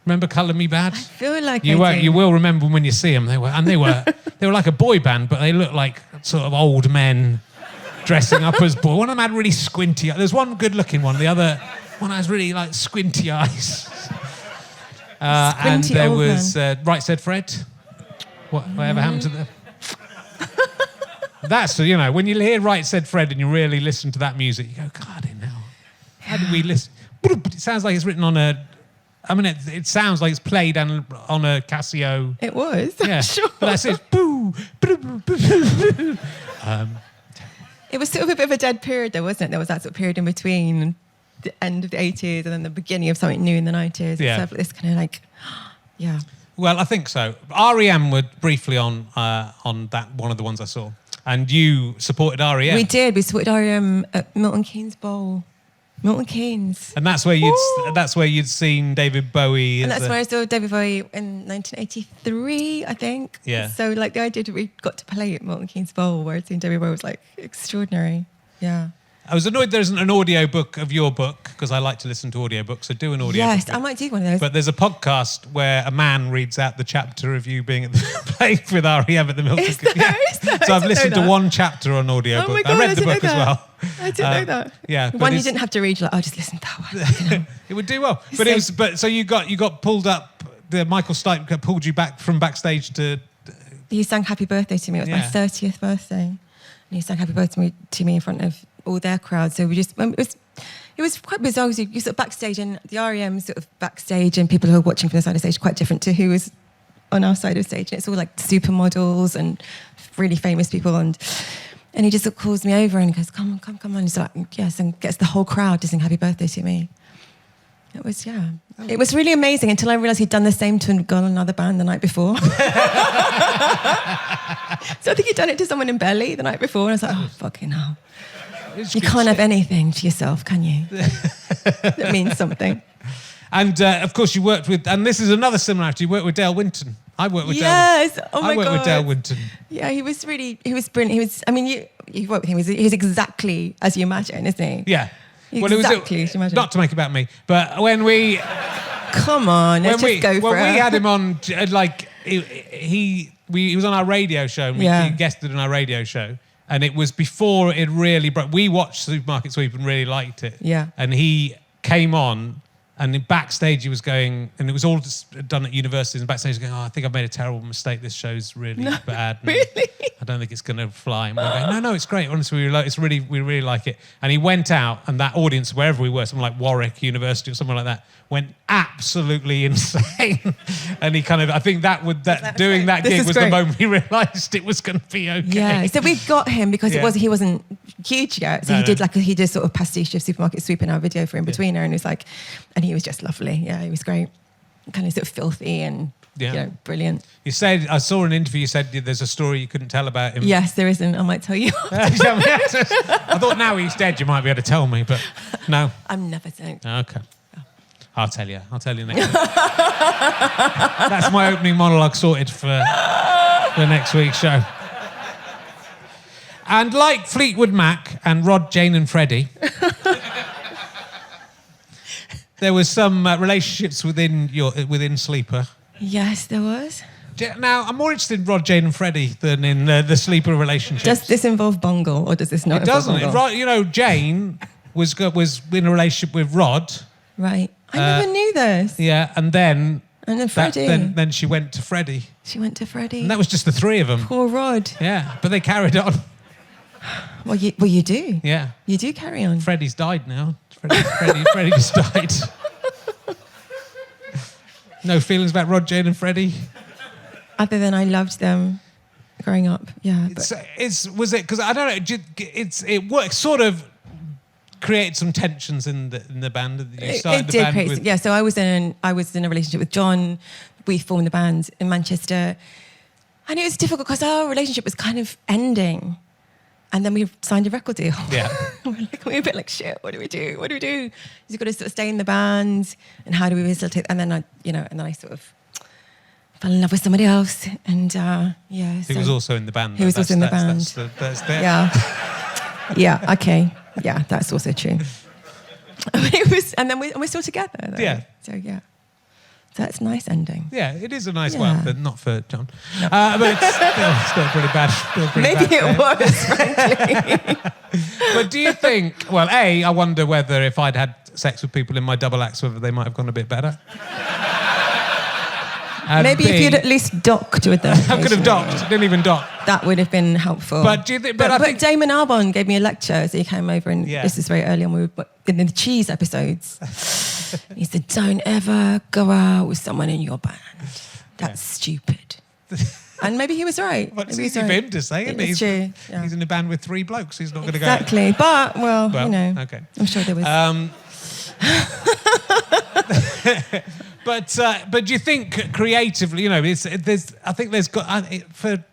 Remember Colour Me Bad? I feel like you will remember when you see them. They were like a boy band, but they looked like sort of old men dressing up as boys. One of them had really squinty eyes. There's one good-looking one. The other one has really like squinty eyes. And there was Right Said Fred. Whatever happened to the? That's when you hear Right Said Fred and you really listen to that music, you go, God, how did we listen? It sounds like it's written on it sounds like it's played on a Casio. It was. Yeah. Sure. But that's it. It was sort of a bit of a dead period, though, wasn't it? There was that sort of period in between the end of the 80s and then the beginning of something new in the 90s. Yeah. So this kind of yeah. Well, I think so. REM were briefly on that one of the ones I saw, and you supported REM. We did. We supported REM at Milton Keynes Bowl. Milton Keynes. And that's where you'd seen David Bowie. And that's where I saw David Bowie in 1983, I think. Yeah. So the idea that we got to play at Milton Keynes Bowl where I'd seen David Bowie was extraordinary. Yeah. I was annoyed there isn't an audio book of your book because I like to listen to audiobooks. So do an audio book. Yes, I might do one of those. But there's a podcast where a man reads out the chapter of you being at the playing with REM at the Milton. Is there? So I've listened to one chapter on audiobook. Oh my God, I read the book as well. I didn't know that. Yeah, one you didn't have to read. You're like, I'll just listen to that one. It would do well. So you got pulled up. The Michael Stipe pulled you back from backstage to. He sang Happy Birthday to me. It was my 30th birthday, and he sang Happy Birthday to me in front of all their crowd. So it was quite bizarre. You sort of backstage, and the REM sort of backstage, and people who are watching from the side of the stage quite different to who was on our side of the stage. And it's all like supermodels and really famous people, and he just sort of calls me over and he goes, come on. He's like, yes, and gets the whole crowd to sing Happy Birthday to me. It was, It was really amazing until I realised he'd done the same to another band the night before. So I think he'd done it to someone in Belly the night before, and I was like, oh, fucking hell. You can't have anything to yourself, can you? That means something. And of course, you worked with, and this is another similarity. You worked with Dale Winton. I worked with Dale. Yes. Oh my God. I worked with Dale Winton. Yeah, he was brilliant. You worked with him. He was exactly as you imagine, isn't he? Yeah. Exactly as you imagine. Not to make it about me, but when we. Come on, let's just go for it. When we had him on, he was on our radio show, and he guested on our radio show. And it was before it really broke. We watched Supermarket Sweep and really liked it. Yeah. And he came on, and backstage he was going, and it was all just done at universities, and backstage he was going, I think I've made a terrible mistake. This show's really bad. Really? I don't think it's going to fly. And we're going, no, it's great. Honestly, we really like it. And he went out, and that audience, wherever we were, something like Warwick University or something like that, went absolutely insane. And he I think doing that gig was the moment he realised it was going to be okay. Yeah, so we got him because he wasn't huge yet. So he did sort of pastiche of Supermarket Sweep in our video for In Betweener, and it was and he was just lovely. Yeah, he was great. Kind of sort of filthy and brilliant. You said, I saw an interview, you said there's a story you couldn't tell about him. Yes, there isn't. I might tell you. I thought now he's dead, you might be able to tell me, but no. I'm never saying. Okay. I'll tell you next week. That's my opening monologue sorted for the next week's show. And like Fleetwood Mac and Rod, Jane and Freddie, there was some relationships within Sleeper. Yes, there was. Now, I'm more interested in Rod, Jane and Freddie than in the Sleeper relationships. Does this involve bungle or does this not? It doesn't. involve bungle? You know, Jane was in a relationship with Rod. Right. I never knew this. Yeah, and then... And then Freddie. Then she went to Freddie. She went to Freddie. And that was just the three of them. Poor Rod. Yeah, but they carried on. Well, you do. Yeah. You do carry on. Freddie's died now. Freddie just died. No feelings about Rod, Jane and Freddie? Other than I loved them growing up. Yeah. Was it, because I don't know, it works, sort of create some tensions in the band. You started the band with... Yeah, so I was in a relationship with John. We formed the band in Manchester. And it was difficult because our relationship was kind of ending. And then we signed a record deal. Yeah. we were a bit like, shit, what do we do? What do we do? You've got to sort of stay in the band. And how do we facilitate? And then I sort of fell in love with somebody else. And He was also in the band. He was also in the band. That's Yeah. Yeah, okay. Yeah, that's also true. And we're still together, though. Yeah. So, yeah. So that's a nice ending. Yeah, it is a nice Yeah. one, but not for John. No. But it's still pretty bad. Maybe it was, frankly. But do you think, well, I wonder whether if I'd had sex with people in my double acts, whether they might have gone a bit better. And Maybe if you'd at least docked with them. I could have docked. Didn't even dock. That would have been helpful. But do you think? But I think Damon Albarn gave me a lecture, so he came over, and Yeah. this is very early on. We were in the cheese episodes. He said, "Don't ever go out with someone in your band. That's stupid." And maybe he was right. Well, it's Maybe he was easy for right. him to say, isn't it? It's true. Yeah. He's in a band with three blokes. He's not going to go. Exactly. But you know, okay. I'm sure there was. But do you think creatively, you know, for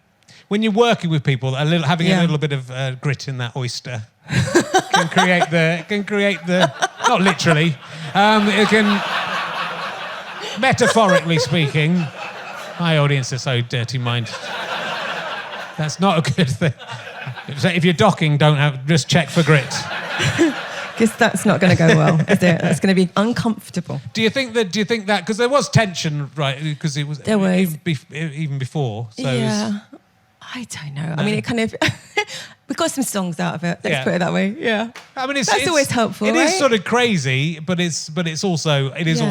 when you're working with people, having a little bit of grit in that oyster can create the not literally, it can, metaphorically speaking. My audience are so dirty-minded. That's not a good thing. If you're docking, just check for grit. Because that's not going to go well, is it? It's going to be uncomfortable. Do you think that? Because there was tension, right? Because there was even before. So yeah, I don't know. I mean, it kind of we got some songs out of it. Let's put it that way. Yeah. I mean, that's always helpful. It right? is sort of crazy, but it's also and it's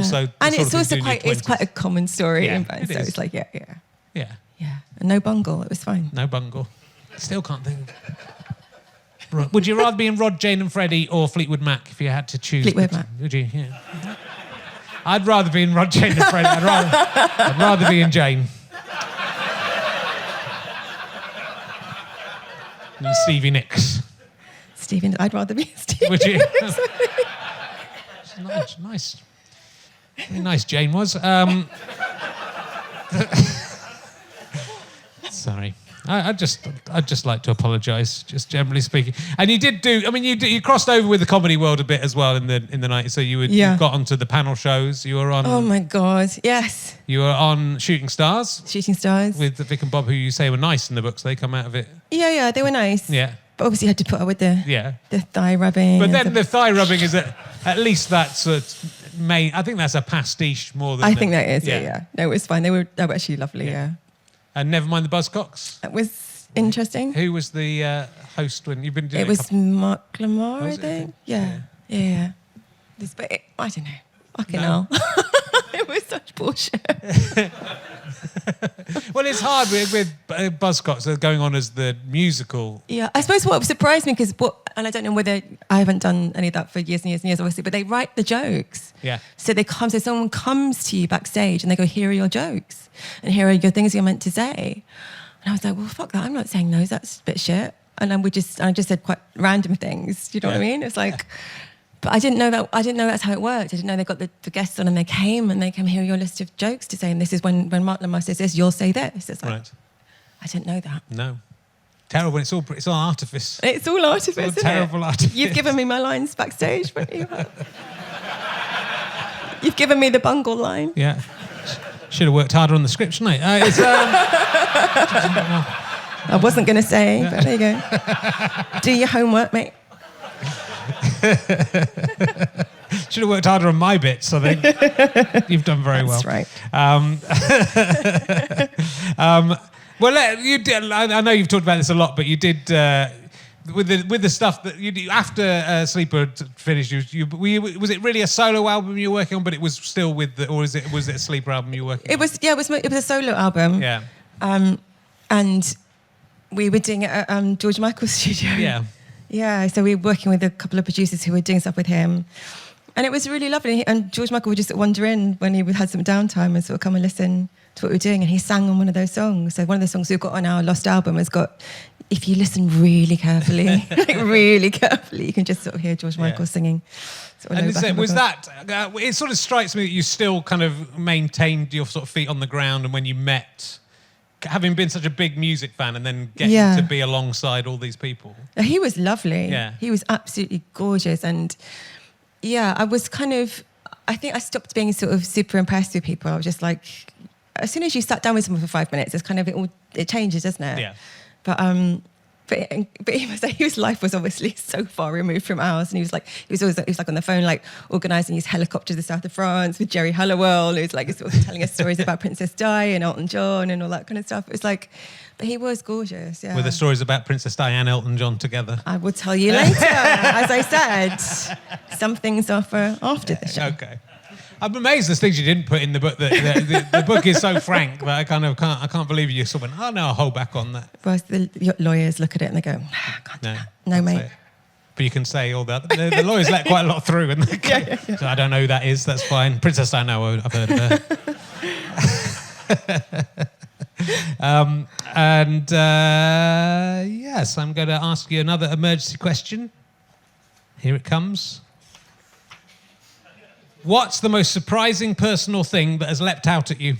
also quite a common story in bands. So it's like yeah. And no bungle. It was fine. No bungle. Still can't think. Would you rather be in Rod, Jane and Freddie or Fleetwood Mac if you had to choose? Fleetwood Mac. Would you? Yeah. I'd rather be in Rod, Jane and Freddie. I'd rather be in Jane. And Stevie Nicks. I'd rather be Stevie. Would you? Nice. Very nice Jane was. Sorry. I'd just like to apologise, just generally speaking. And you did do. I mean, you crossed over with the comedy world a bit as well in the 90s. So you got onto the panel shows. You were on. Oh my God! Yes. You were on Shooting Stars. Shooting Stars With Vic and Bob, who you say were nice in the books. They come out of it. Yeah, they were nice. Yeah. But obviously, you had to put up with the thigh rubbing. But then the thigh rubbing is at least that's main. I think that's a pastiche more than. I think that is. Yeah. No, it was fine. They were actually lovely. Yeah. And never mind the Buzzcocks. That was interesting. Who was the host when you've been doing it? It was Mark Lamar, I it? think. Yeah. I don't know. Fucking hell. It was such bullshit. Well, it's hard with Buzzcocks going on as the musical. Yeah, I suppose what surprised me, and I don't know whether I haven't done any of that for years and years and years, obviously, but they write the jokes. Yeah. So someone comes to you backstage and they go, here are your jokes, and here are your things you're meant to say. And I was like, well, fuck that, I'm not saying those, that's a bit shit. And I just said quite random things, do you know what I mean? It's like, but I didn't know that's how it worked. I didn't know they got the guests on and they came, here are your list of jokes to say, and this is when Mark Lamar says this, you'll say this. It's like, Right. I didn't know that. No. Terrible. It's all artifice. It's all artifice, It's all isn't terrible artifice. You've given me my lines backstage, but you've given me the bungle line. Yeah. Should have worked harder on the script, shouldn't I? I wasn't going to say, but there you go. Do your homework, mate. Should have worked harder on my bits, I think. You've done very well. That's right. Well, you did. I know you've talked about this a lot, but you did with the stuff that you do after Sleeper finished. Was it really a solo album you were working on? But it was still or was it a Sleeper album you were working on? It was a solo album. Yeah. And we were doing it at George Michael's studio. Yeah. Yeah. So we were working with a couple of producers who were doing stuff with him. And it was really lovely. And George Michael would just wander in when he had some downtime and sort of come and listen to what we were doing. And he sang on one of those songs. So one of the songs we've got on our Lost album has got, if you listen really carefully, you can just sort of hear George Michael singing. Sort of and it sort of strikes me that you still kind of maintained your sort of feet on the ground, and when you met, having been such a big music fan and then getting to be alongside all these people. He was lovely. Yeah. He was absolutely gorgeous. And yeah, I think I stopped being sort of super impressed with people. I was just like, as soon as you sat down with someone for 5 minutes, it's kind of, it changes, doesn't it? Yeah. But his life was obviously so far removed from ours, and he was like on the phone, like organising his helicopter to the south of France with Jerry Halliwell, who's like sort of telling us stories about Princess Di and Elton John and all that kind of stuff. It was like, but he was gorgeous. Yeah. Were the stories about Princess Di and Elton John together? I will tell you later. As I said, some things are for after the show. Okay. I'm amazed there's things you didn't put in the book. The book is so frank that I can't believe you sort of went, oh no, I'll hold back on that. Well, the lawyers look at it and they go, I can't do that. No, mate. But you can say all that. The lawyers let quite a lot through. And yeah. So I don't know who that is. That's fine. Princess I know. I've heard of her. Yes, I'm going to ask you another emergency question. Here it comes. What's the most surprising personal thing that has leapt out at you?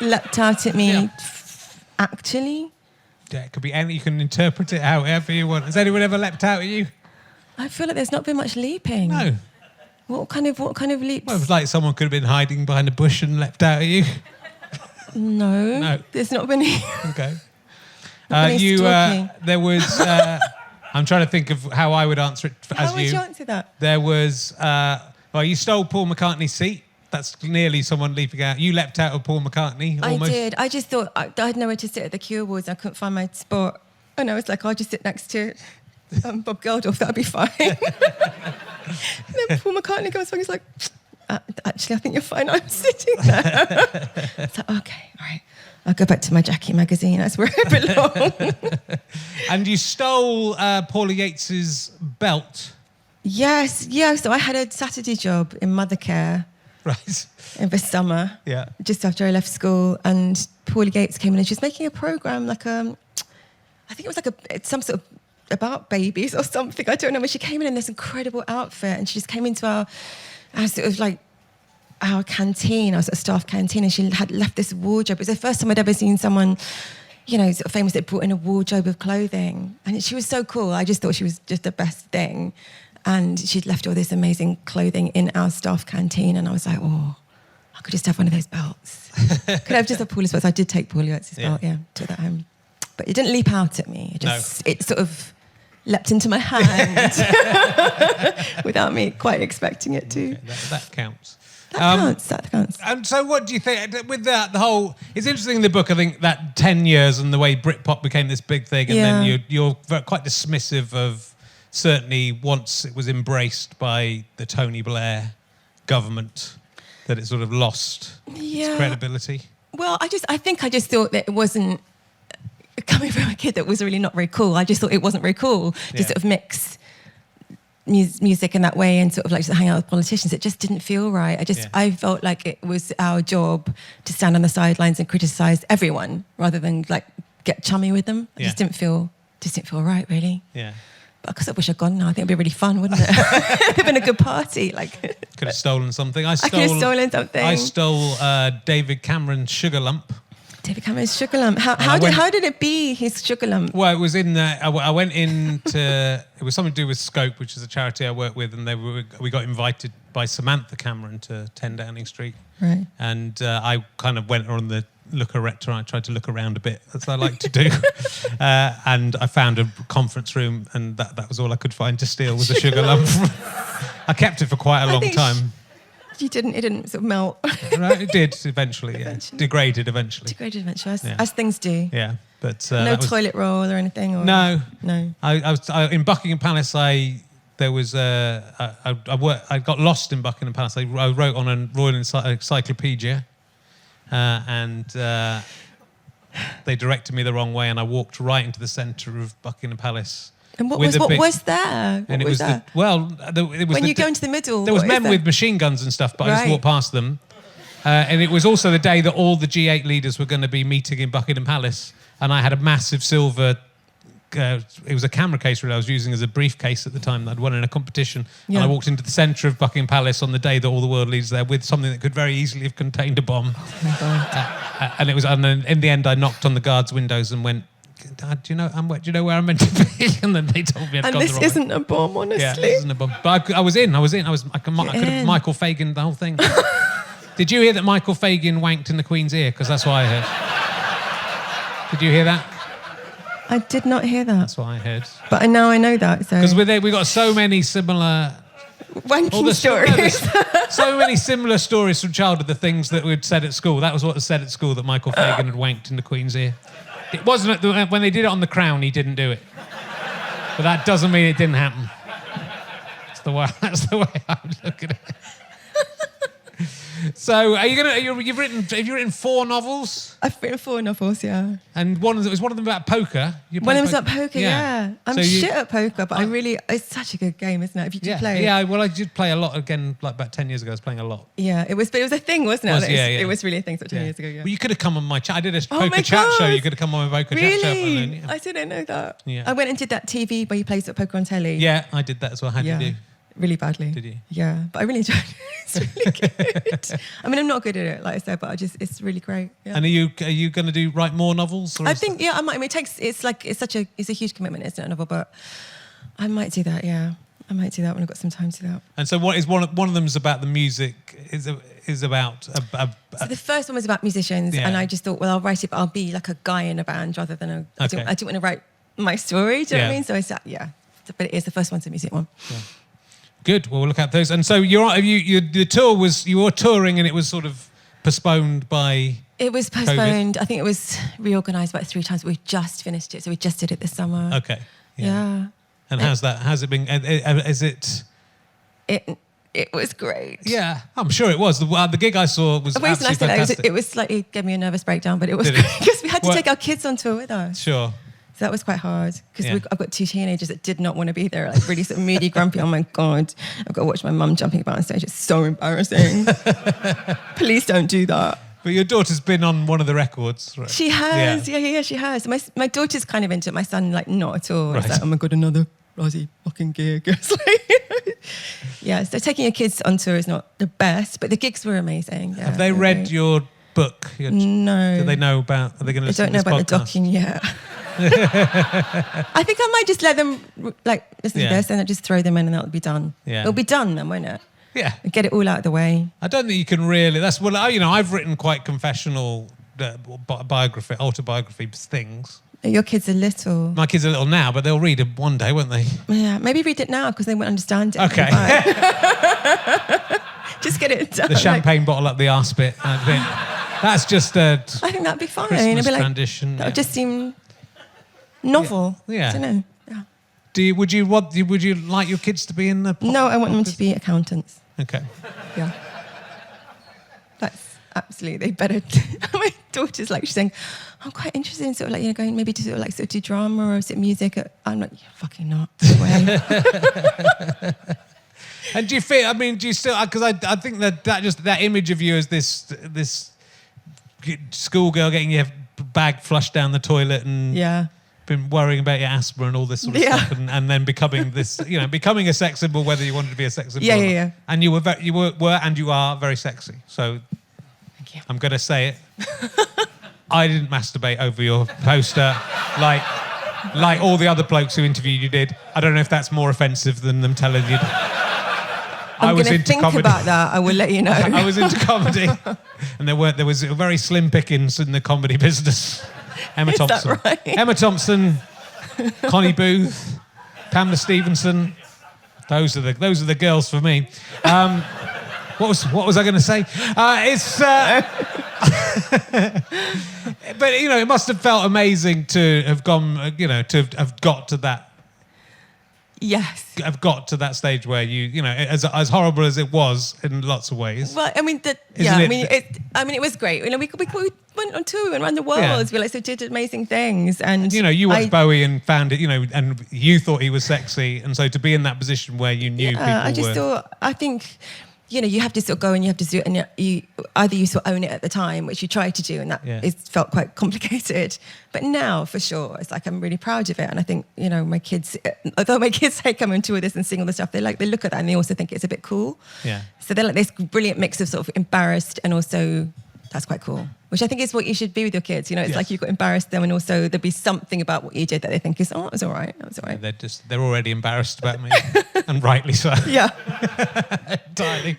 Leapt out at me, actually? Yeah, it could be any. You can interpret it however you want. Has anyone ever leapt out at you? I feel like there's not been much leaping. No. What kind of leaps? Well, it was like someone could have been hiding behind a bush and leapt out at you. No. There's not been any. Okay. There was. I'm trying to think of how I would answer it as you. How would you answer that? There was, you stole Paul McCartney's seat. That's nearly someone leaping out. You leapt out of Paul McCartney, almost. I did. I just thought I had nowhere to sit at the Q Awards. I couldn't find my spot. And I was like, I'll just sit next to Bob Geldof. That'll be fine. And then Paul McCartney comes along. He's like, actually, I think you're fine. I'm sitting there. It's like, okay, all right. I'll go back to my Jackie magazine. That's where I belong. And you stole Paula Yates's belt. Yes, yeah. So I had a Saturday job in Mothercare. Right. In the summer. Yeah. Just after I left school, and Paula Yates came in and she was making a program I think it was like some sort of about babies or something. I don't know. But she came in this incredible outfit, and she just came into our sort of like our canteen, our sort of staff canteen, and she had left this wardrobe. It was the first time I'd ever seen someone, sort of famous that brought in a wardrobe of clothing. And she was so cool. I just thought she was just the best thing. And she'd left all this amazing clothing in our staff canteen. And I was like, oh, I could just have one of those belts. Could I have just have Paula's belts? I did take Paula Yates' belt, took that home. But it didn't leap out at me. It sort of leapt into my hand without me quite expecting it to. Okay, that counts. That counts. And so what do you think, with that, the whole... It's interesting in the book, I think, that 10 years and the way Britpop became this big thing, and then you're quite dismissive of, certainly once it was embraced by the Tony Blair government, that it sort of lost its credibility. Well, I think I just thought that it wasn't... Coming from a kid that was really not very cool, I just thought it wasn't very cool to sort of mix music in that way and sort of like just hang out with politicians. It just didn't feel right. I felt like it was our job to stand on the sidelines and criticise everyone rather than like get chummy with them. It just didn't feel right, really. Yeah. But because I wish I'd gone now, I think it'd be really fun, wouldn't it? It'd been a good party. Could have stolen something. I could have stolen something. I stole David Cameron's Sugar Lump. David Cameron's Sugar Lump. How did it be his Sugar Lump? Well, it was in there. I went into... It was something to do with Scope, which is a charity I work with, and we got invited by Samantha Cameron to 10 Downing Street. Right. And I kind of went on the I tried to look around a bit, as I like to do. And I found a conference room, and that was all I could find to steal was a sugar lump. I kept it for quite a long time. It didn't sort of melt. Right, it did eventually, yeah. Degraded eventually, as things do. Yeah, but no toilet roll or anything. Or no. I was in Buckingham Palace. I got lost in Buckingham Palace. I wrote on a Royal Encyclopedia, and they directed me the wrong way, and I walked right into the centre of Buckingham Palace. And what was there? It was when you go into the middle. There was men with machine guns and stuff, but I just walked past them. And it was also the day that all the G8 leaders were going to be meeting in Buckingham Palace, and I had a massive silver. It was a camera case really I was using as a briefcase at the time that I'd won in a competition. Yeah. And I walked into the centre of Buckingham Palace on the day that all the world leaders were there with something that could very easily have contained a bomb. Oh my God. And in the end I knocked on the guards' windows and went, Dad, do you know where I'm meant to be? And then they told me I'd gone the wrong way. And this isn't a bomb, honestly. Yeah, this isn't a bomb. But I was in. I could have Michael Fagan the whole thing. Did you hear that Michael Fagan wanked in the Queen's ear? Because that's what I heard. Did you hear that? I did not hear that. That's what I heard. But now I know that. Because we got so many similar wanking stories. So many similar stories from childhood. The things that we'd said at school. That was what was said at school, that Michael Fagan had wanked in the Queen's ear. It wasn't when they did it on The Crown. He didn't do it, but that doesn't mean it didn't happen. That's the way I would look at it. So, have you written 4 novels? I've written 4 novels, yeah. And was one of them about poker? One of them was about poker, yeah. I'm shit at poker, but it's such a good game, isn't it? If you did play. Yeah, well, I did play a lot again, like about 10 years ago. I was playing a lot. Yeah, it was a thing, wasn't it? It was really a thing 10 years ago, yeah. Well, you could have come on my chat. I did a poker chat show. You could have come on my poker chat show. Really? I didn't know that. Yeah. I went and did that TV where you play poker on telly. Yeah, I did that as well. How did you do? Really badly. Did you? Yeah, but I really enjoyed it. It's really good. I mean, I'm not good at it, like I said, but it's really great. Yeah. And are you going to write more novels? Or I think I might. I mean, it's a huge commitment, isn't it, a novel? But I might do that. Yeah, I might do that when I've got some time to do that. And so, what is one of them is about the music? Is about. So the first one was about musicians, and I just thought, well, I'll write it, but I'll be like a guy in a band rather than I didn't want to write my story. Do you know what I mean? So I said, but it is the first one's a music one. Yeah. Good. Well, we'll look at those. And so the tour was, you were touring and it was sort of postponed by It was postponed. COVID. I think it was reorganised about 3 times. We just finished it. So we just did it this summer. Okay. Yeah. And how's it been? Is it... It was great. Yeah, I'm sure it was. The gig I saw was absolutely fantastic. It was slightly, gave me a nervous breakdown, but it was because we had to take our kids on tour with us. Sure. So that was quite hard because I've got 2 teenagers that did not want to be there, like really sort of moody, grumpy. Oh my God, I've got to watch my mum jumping about on stage. It's so embarrassing. Please don't do that. But your daughter's been on one of the records, right? She has, yeah, she has. My daughter's kind of into it. My son, like, not at all. Right. It's like, oh my God, another Rosie fucking gig. Yeah, so taking your kids on tour is not the best, but the gigs were amazing. Yeah, have they read your book? No. Do they know about? Are they going to listen to this podcast? I don't know about the docking yet. I think I might just let them listen to this and then just throw them in and that'll be done. Yeah. It'll be done then, won't it? Yeah. And get it all out of the way. I don't think you can really. I've written quite confessional autobiography things. Your kids are little. My kids are little now, but they'll read it one day, won't they? Yeah, maybe read it now because they won't understand it. Okay. Just get it done. The champagne bottle up the arse bit. That's just a. I think that'd be fine. Christmas It'd be tradition. That would just seem novel. Yeah. I don't know. Yeah. Would you like your kids to be in the? No, I want them to be accountants. Okay. Yeah. That's absolutely better. My daughter's she's saying, I'm quite interested in sort of going maybe to sort of do drama or sort of music. I'm like, fucking not. No way. And do you feel? I mean, do you still? Because I think that image of you as this schoolgirl getting your bag flushed down the toilet and been worrying about your asthma and all this sort of stuff, and then becoming this, becoming a sex symbol, whether you wanted to be a sex symbol. Yeah. And you were and you are very sexy. So thank you. I'm going to say it. I didn't masturbate over your poster like all the other blokes who interviewed you did. I don't know if that's more offensive than them telling you. I'm was going to into think comedy. about that. I will let you know. I was into comedy, and there was very slim pickings in the comedy business. Emma Is that Thompson, right? Emma Thompson, Connie Booth, Pamela Stevenson. Those are the girls for me. What was I going to say? But it must have felt amazing to have gone. To have got to that. Yes. Have got to that stage where as horrible as it was in lots of ways. Well, I mean, it was great. We went on tour, we went around the world. Yeah. We did amazing things, and you watched Bowie and found it, and you thought he was sexy, and so to be in that position where you knew people were. I think. You have to sort of go and you have to do it, and you sort of own it at the time, which you try to do, and that felt quite complicated. But now, for sure, it's I'm really proud of it, and I think my kids, although my kids say come and tour this and sing all the stuff, they look at that and they also think it's a bit cool. Yeah. So they're this brilliant mix of sort of embarrassed and also that's quite cool. Which I think is what you should be with your kids. It's you've got to embarrass them, and also there'll be something about what you did that they think is, it was all right. It was all right. They're already embarrassed about me, and rightly so. Yeah. Entirely.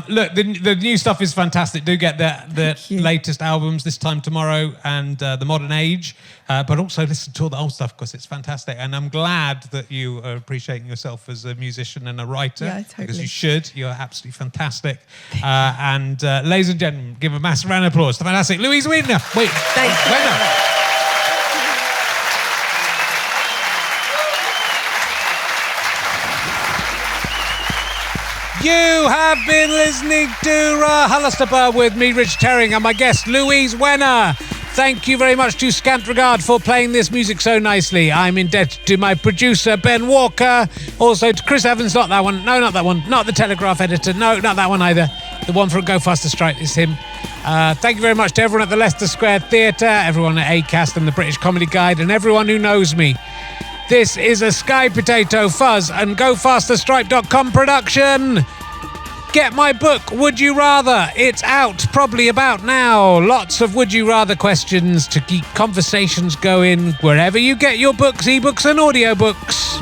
Look, the new stuff is fantastic. Do get the latest albums This Time Tomorrow and The Modern Age, but also listen to all the old stuff because it's fantastic. And I'm glad that you are appreciating yourself as a musician and a writer. Yeah, totally. Because you should. You're absolutely fantastic. And ladies and gentlemen, give a massive round of applause to fantastic Louise Wener. Thank you. Wener. You have been listening to RHLSTP with me, Rich Terring, and my guest, Louise Wener. Thank you very much to Scant Regard for playing this music so nicely. I'm indebted to my producer, Ben Walker. Also to Chris Evans, not that one. No, not that one. Not the Telegraph editor. No, not that one either. The one for Go Faster Strike is him. Thank you very much to everyone at the Leicester Square Theatre, everyone at ACAST and the British Comedy Guide, and everyone who knows me. This is a Sky Potato Fuzz and GoFasterStripe.com production. Get my book, Would You Rather? It's out, probably about now. Lots of Would You Rather questions to keep conversations going wherever you get your books, ebooks and audiobooks.